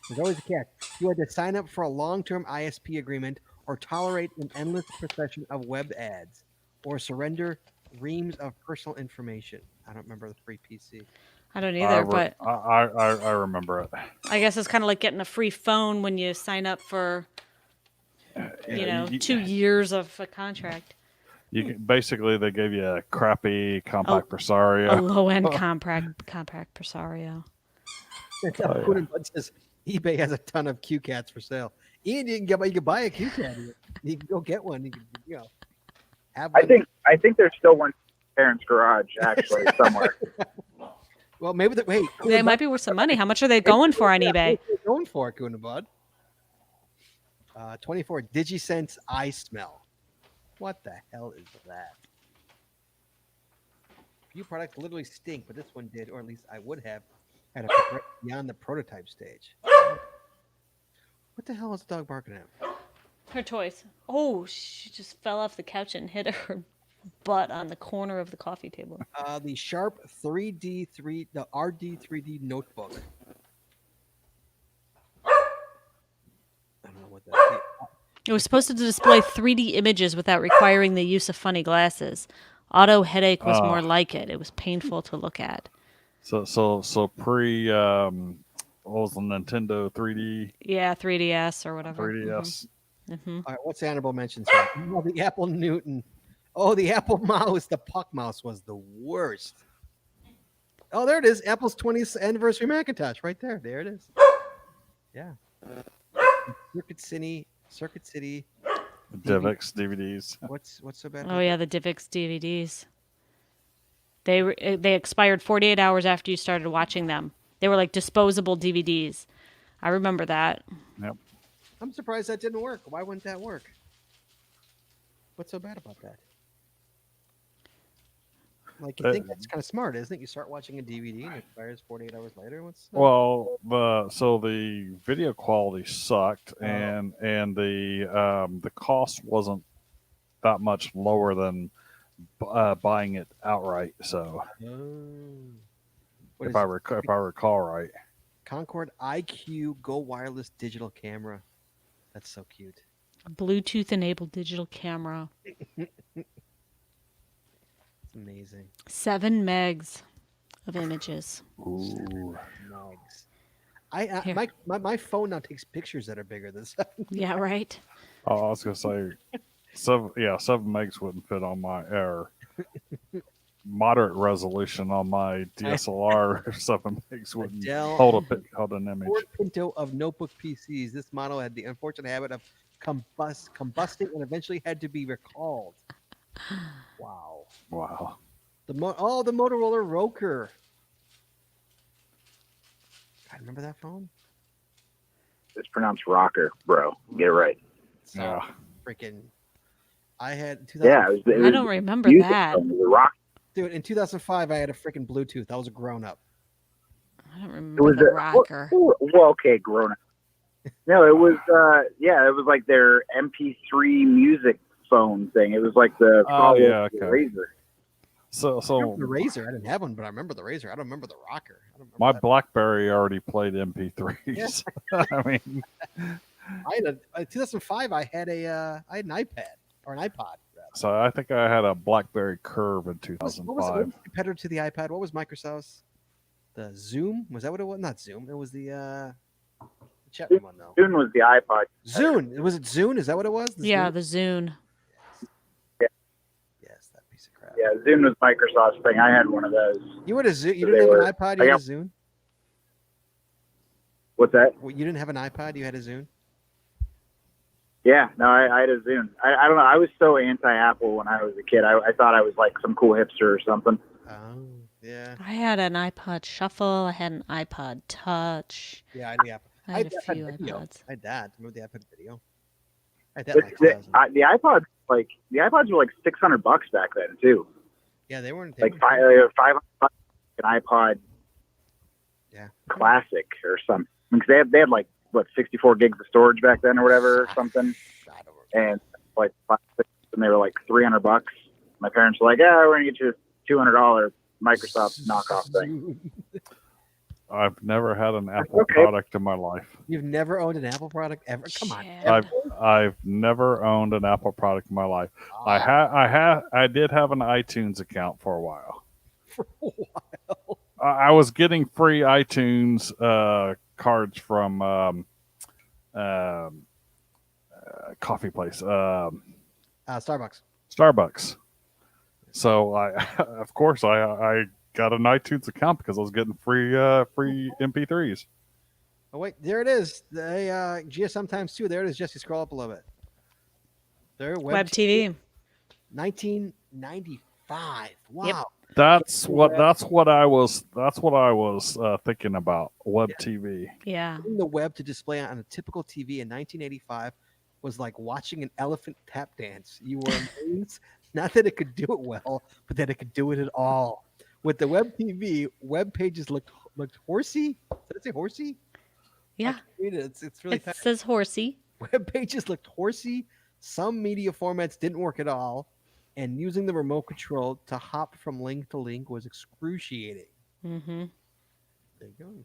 There's always a catch. You had to sign up for a long-term ISP agreement or tolerate an endless procession of web ads or surrender reams of personal information. I don't remember the free PC. I don't either, but I remember it. I guess it's kind of like getting a free phone when you sign up for, you know, 2 years of a contract. Basically they gave you a crappy compact A Presario. low-end compact Presario. Quinn Bud says eBay has a ton of Q cats for sale. Ian, you can buy a Q cat. You can go get one. You can, have one. I think there's still one in parents' garage actually somewhere. Well, maybe wait. They might be worth some money. How much are they going for on eBay? Going for it, Quinn Bud. 24 DigiSense Eye Smell. What the hell is that? Few products literally stink, but this one did, or at least I would have had it beyond the prototype stage. What the hell is the dog barking at? Her toys. Oh, she just fell off the couch and hit her butt on the corner of the coffee table. The Sharp the RD3D notebook. I don't know what that is. It was supposed to display 3D images without requiring the use of funny glasses. Auto headache was more like it. It was painful to look at. So pre what was the Nintendo 3D? Yeah, 3DS or whatever. 3DS. Mm-hmm. All right, what's the honorable mentions here? Oh, the Apple Newton. Oh, the Apple mouse. The Puck mouse was the worst. Oh, there it is. Apple's 20th anniversary Macintosh right there. There it is. Yeah. Circuit City. DivX DVDs. What's so bad? Oh yeah, the DivX DVDs. They expired 48 hours after you started watching them. They were like disposable DVDs. I remember that. Yep. I'm surprised that didn't work. Why wouldn't that work? What's so bad about that? Like, you think that's kind of smart, isn't it? You start watching a DVD and it expires 48 hours later. Well, the video quality sucked, and the cost wasn't that much lower than buying it outright. So, if I recall right, Concord IQ Go Wireless Digital Camera. That's so cute. Bluetooth-enabled digital camera. It's amazing. 7 megs of images. ooh, Megs. My phone now takes pictures that are bigger than 7. Yeah, right. I was gonna say 7 megs wouldn't fit on my moderate resolution on my DSLR. 7 megs wouldn't hold an image. Ford Pinto of notebook PCs. This model had the unfortunate habit of combusting and eventually had to be recalled. Wow. The Motorola Roker. I remember that phone. It's pronounced rocker, bro. Get it right. Yeah. Freaking. I had. Yeah, it was I don't remember music that. phone, the rock. Dude, in 2005, I had a freaking Bluetooth. I was a grown up. I don't It remember was the rocker. Well, okay, grown up. No, it was. It was like their MP3 music phone thing. It was like the Razor. So The Razor. I didn't have one, but I remember the Razor. I don't remember the Rocker. I don't remember my that. BlackBerry already played MP3s. I mean, I had in 2005. I had an iPad or an iPod. Rather. so I think I had a BlackBerry Curve in What was 2005. the competitor to the iPad? What was Microsoft's? The Zoom? Was that what it was? Not Zoom. It was the chat room one though. Zune was the iPod. Zune. Was it Zune? Is that what it was? Yeah, Zune? the Zune. Yes, that piece of crap. Yeah, Zune was Microsoft's thing. I had one of those. You had a Zune. You So didn't they have were- an iPod. You had a Zune. What's that? Well, you didn't have an iPod. You had a Zune. Yeah, no, I had a Zune. I don't know. I was so anti-Apple when I was a kid. I thought I was like some cool hipster or something. Oh, yeah. I had an iPod Shuffle. I had an iPod Touch. Yeah, I had the iPod. I had a iPod few Video. iPods. I had that. Remember the iPod Video? I had that But in like 2000. the iPods, the iPods were like $600 back then too. Yeah, they weren't. Like weren't- $500 an iPod. Yeah. Classic or something. Because they had like what 64 gigs of storage back then or whatever or something, I don't remember. and like and they were like $300. My parents were like, "Yeah, we're gonna get you a $200 Microsoft knockoff thing." I've never had an Apple okay. product in my life. You've never owned an Apple product ever? Come on. Chad. I've never owned an Apple product in my life. I did have an iTunes account for a while. For a while. I was getting free iTunes cards from coffee place, Starbucks. Starbucks. So of course, I got an iTunes account because I was getting free MP3s. Oh wait, there it is. The GSM times 2. There it is. Jesse, scroll up a little bit. There, Web TV. 1995. Wow. Yep. That's what I was thinking about. Web TV. Yeah. Putting the web to display on a typical TV in 1985 was like watching an elephant tap dance. You were amazed, not that it could do it well, but that it could do it at all. With the web TV, web pages looked horsey. Did I say horsey? Yeah. Read it. It's really It says horsey. web pages looked horsey. Some media formats didn't work at all, and using the remote control to hop from link to link was excruciating. Mm-hmm. There you go.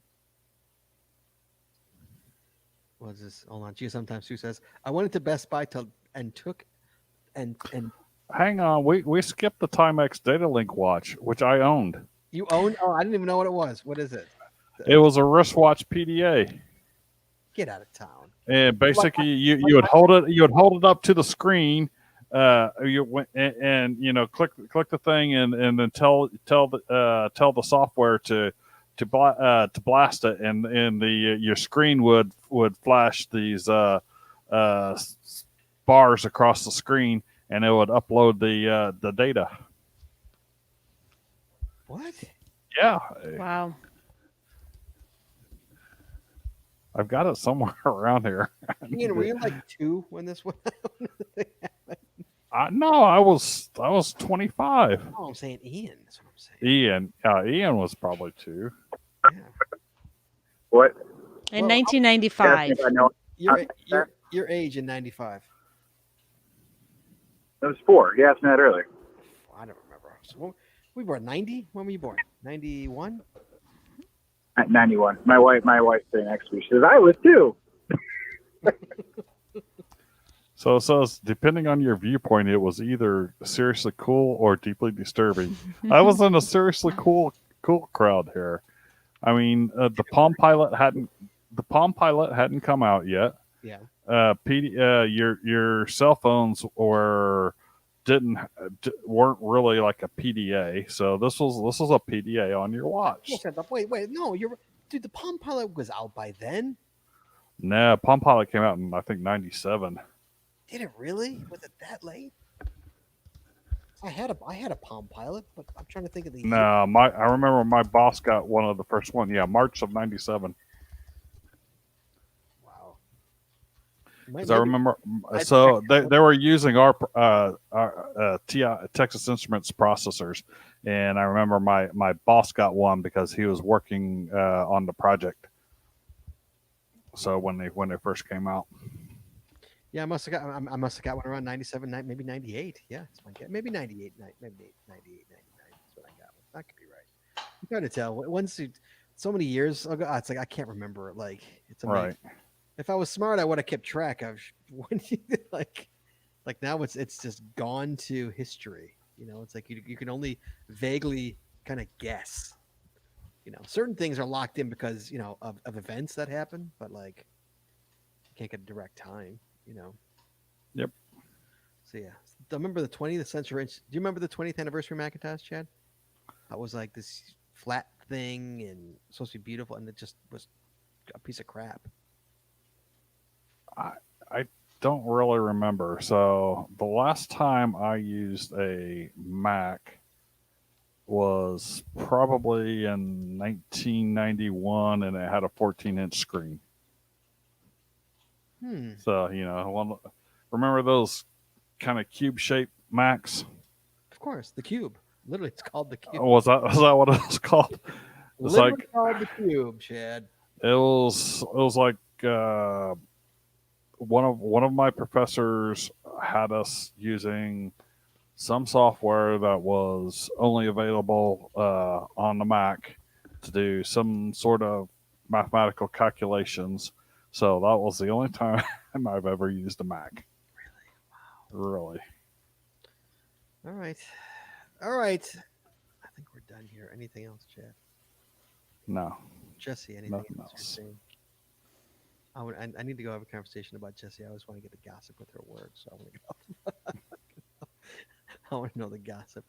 What's this? Hold on. GSM times 2 says, I went into Best Buy and Hang on, we skipped the Timex Data Link watch, which I owned. you own? Oh, I didn't even know what it was. What is it? It was a wristwatch PDA, Get out of town. and basically you would hold it up to the screen. You went and you know click the thing and then tell the software to blast it, and your screen would flash these bars across the screen, and it would upload the data. What? Yeah, Wow. I've got it somewhere around here. Ian, were you like 2 when this went No, I was 25. Oh, I'm saying Ian. That's what I'm saying. Ian was probably 2. Yeah. What? In Well, 1995. I know. Your age in 95. It was 4. You asked me that earlier. I don't remember. So, we were 90? When were you born? 91? 91. My wife sitting next to me. She says, I was 2. So it says, depending on your viewpoint, it was either seriously cool or deeply disturbing. I was in a seriously cool crowd here. I mean, the Palm Pilot hadn't come out yet. Yeah. Your cell phones weren't really like a PDA. So this was a PDA on your watch. Wait. No, dude, the Palm Pilot was out by then. Nah, Palm Pilot came out in I think 97. Did it really? Was it that late? I had a Palm Pilot, but I'm trying to think of the year. No, I remember my boss got one of the first one. Yeah, March of 97. Wow. Because I remember, so they were using our Texas Instruments processors, and I remember my boss got one because he was working on the project. So when they first came out. Yeah, I must have got one around 97, maybe 98. Yeah, maybe 98, maybe 98, 99. That's what I got. That could be right. I'm trying to tell. Once so many years ago, it's like I can't remember. Like it's amazing. Right. If I was smart, I would have kept track of when like now it's just gone to history. You know, it's like you can only vaguely kind of guess. You know, certain things are locked in because of events that happen, but like you can't get a direct time. You know. Yep. So yeah, I remember the 20th century. Do you remember the 20th anniversary Macintosh, Chad? That was like this flat thing and supposed to be beautiful, and it just was a piece of crap. I don't really remember. So the last time I used a Mac was probably in 1991, and it had a 14-inch screen. So remember those kind of cube-shaped Macs? Of course, the Cube. Literally, it's called the Cube. Was that what it was called? It's Literally called the Cube, Chad. It was like one of my professors had us using some software that was only available on the Mac to do some sort of mathematical calculations. So that was the only time I've ever used a Mac. Really? All right. All right. I think we're done here. Anything else, Chad? No. Jesse, anything Nothing else you're else. saying? I need to go have a conversation about Jesse. I always want to get the gossip with her work, so I want to go. I want to know the gossip.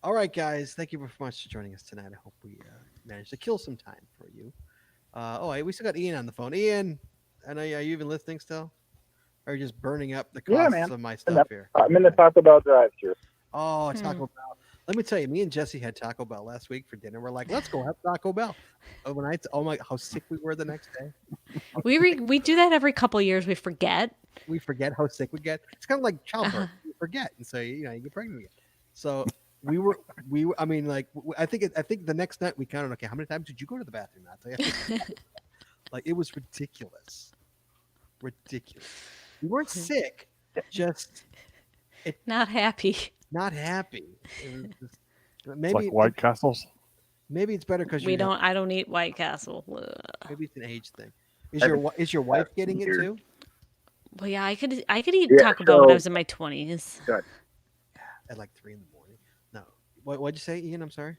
All right, guys. Thank you very much for joining us tonight. I hope we managed to kill some time for you. We still got Ian on the phone. Ian, I know. Are you even listening still? Or are you just burning up the Yeah, costs man. of my stuff here? I'm in the Taco Bell drive-thru. Oh, Taco Bell. Let me tell you, me and Jesse had Taco Bell last week for dinner. We're like, let's go have Taco Bell. Oh my, how sick we were the next day. We do that every couple years. We forget. We forget how sick we get. It's kind of like childbirth. You forget, and so you get pregnant again. So we were. I mean, like I think the next night we counted. Okay, how many times did you go to the bathroom? I'll tell you. Like it was ridiculous. Ridiculous. We weren't sick, just Not happy. not happy. It was just, It's maybe like White Castles. maybe it's better because We don't. I don't eat White Castle. Ugh. Maybe it's an age thing. Is your wife getting it too? Well, yeah, I could eat Yeah, Taco Bell when I so- was in my 20s. At like 3 a.m. No. What'd you say, Ian? I'm sorry.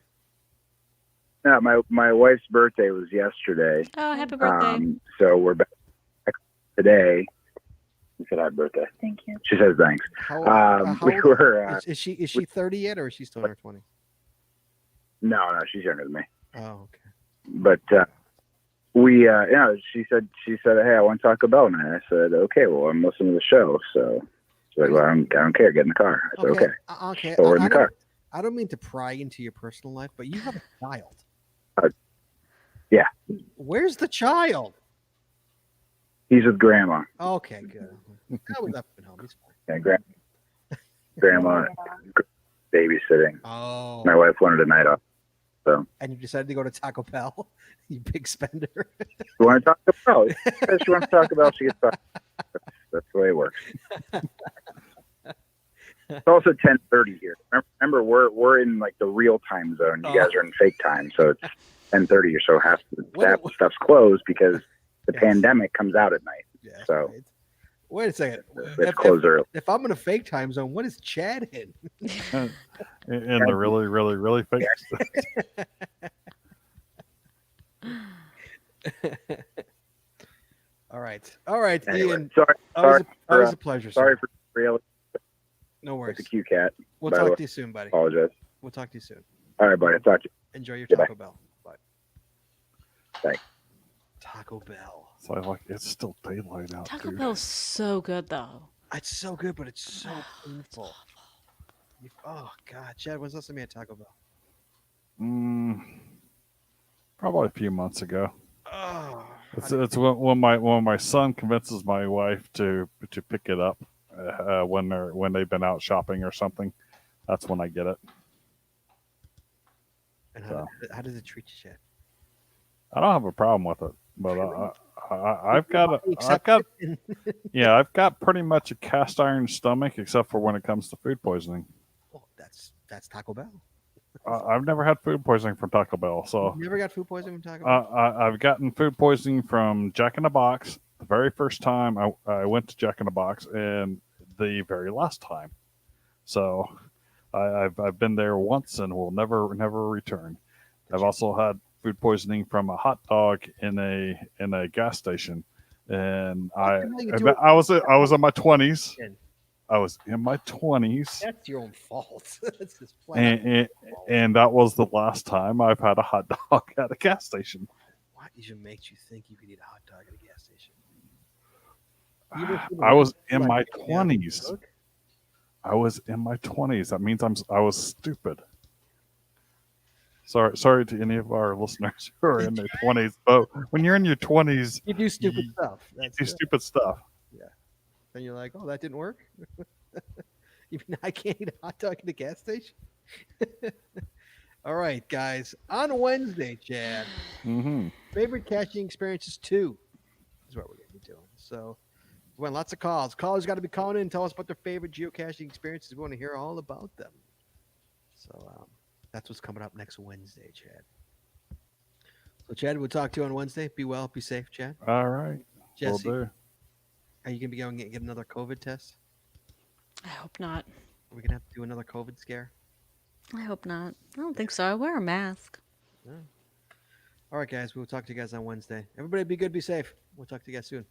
No, my wife's birthday was yesterday. Oh, happy birthday! So we're back today. She said happy birthday. Thank you. She says thanks. How We old were is she 30 yet, or is she still in her 20s? no, she's younger than me. Oh, okay. But she said, hey, I want Taco Bell tonight. I said, okay, well, I'm listening to the show. So she's like, well, I don't care. Get in the car. I said, okay. Okay. So we're in the car. I don't mean to pry into your personal life, but you have a child. Yeah. Where's the child? He's with grandma. Okay, good. I was up at home. He's fine. Yeah, grandma babysitting. Oh. My wife wanted a night off. And you decided to go to Taco Bell, you big spender. You want to talk about? If she wants to talk about, she gets talk. That's the way it works. It's also 10:30 here. Remember, we're in like the real time zone. You guys are in fake time, so it's 10:30 or so. Half the stuff's closed because the pandemic comes out at night. Yeah, So- right. Wait a second. It's closed early. If I'm in a fake time zone, what is Chad in? In the really, really, really fake All right, Anyway, Ian. sorry Always a pleasure. sorry sir. for real. No With worries. the Q cat. We'll by the talk way. to you soon, buddy. Apologize. We'll talk to you soon. All right, buddy. Talk to you. Enjoy your Goodbye. Taco Bell. Bye. Thanks. Taco Bell. So like it's still daylight out. Taco dude. Bell's so good though. It's so good, but it's so painful. Oh God, Chad, when's the last time you had Taco Bell? Probably a few months ago. Oh, It's when my son convinces my wife to pick it up when they've been out shopping or something. That's when I get it. and so. how does it treat you, Chad? I don't have a problem with it, but I've got it. I've got pretty much a cast iron stomach except for when it comes to food poisoning. Oh, that's Taco Bell. I've never had food poisoning from Taco Bell, so You never got food poisoning from Taco Bell? I've gotten food poisoning from Jack in the Box the very first time I went to Jack in the Box, and the very last time. So I've been there once and will never return. I've also had food poisoning from a hot dog in a gas station, and I was in my 20s. I was in my 20s. That's your own fault. That's just flat out your fault. And that was the last time I've had a hot dog at a gas station. What even makes you think you could eat a hot dog at a gas station? I was in my Yeah. 20s. I was in my 20s. That means I was stupid. Sorry to any of our listeners who are in their 20s, but when you're in your 20s, You do stupid stuff. you That's do it. stupid stuff. And you're like, oh, that didn't work? You mean I can't eat a hot dog at a gas station? All right, guys. On Wednesday, Chad, Mm-hmm. favorite caching experiences 2 is what we're going to be doing. So, we want lots of calls. Callers got to be calling in and tell us about their favorite geocaching experiences. We want to hear all about them. So, that's what's coming up next Wednesday, Chad. So, Chad, we'll talk to you on Wednesday. Be well, be safe, Chad. All right. Jesse, Will do. are you gonna be going to get another COVID test? I hope not. Are we gonna have to do another COVID scare? I hope not. I don't think so. I wear a mask. All right, guys. We'll talk to you guys on Wednesday. Everybody, be good, be safe. We'll talk to you guys soon.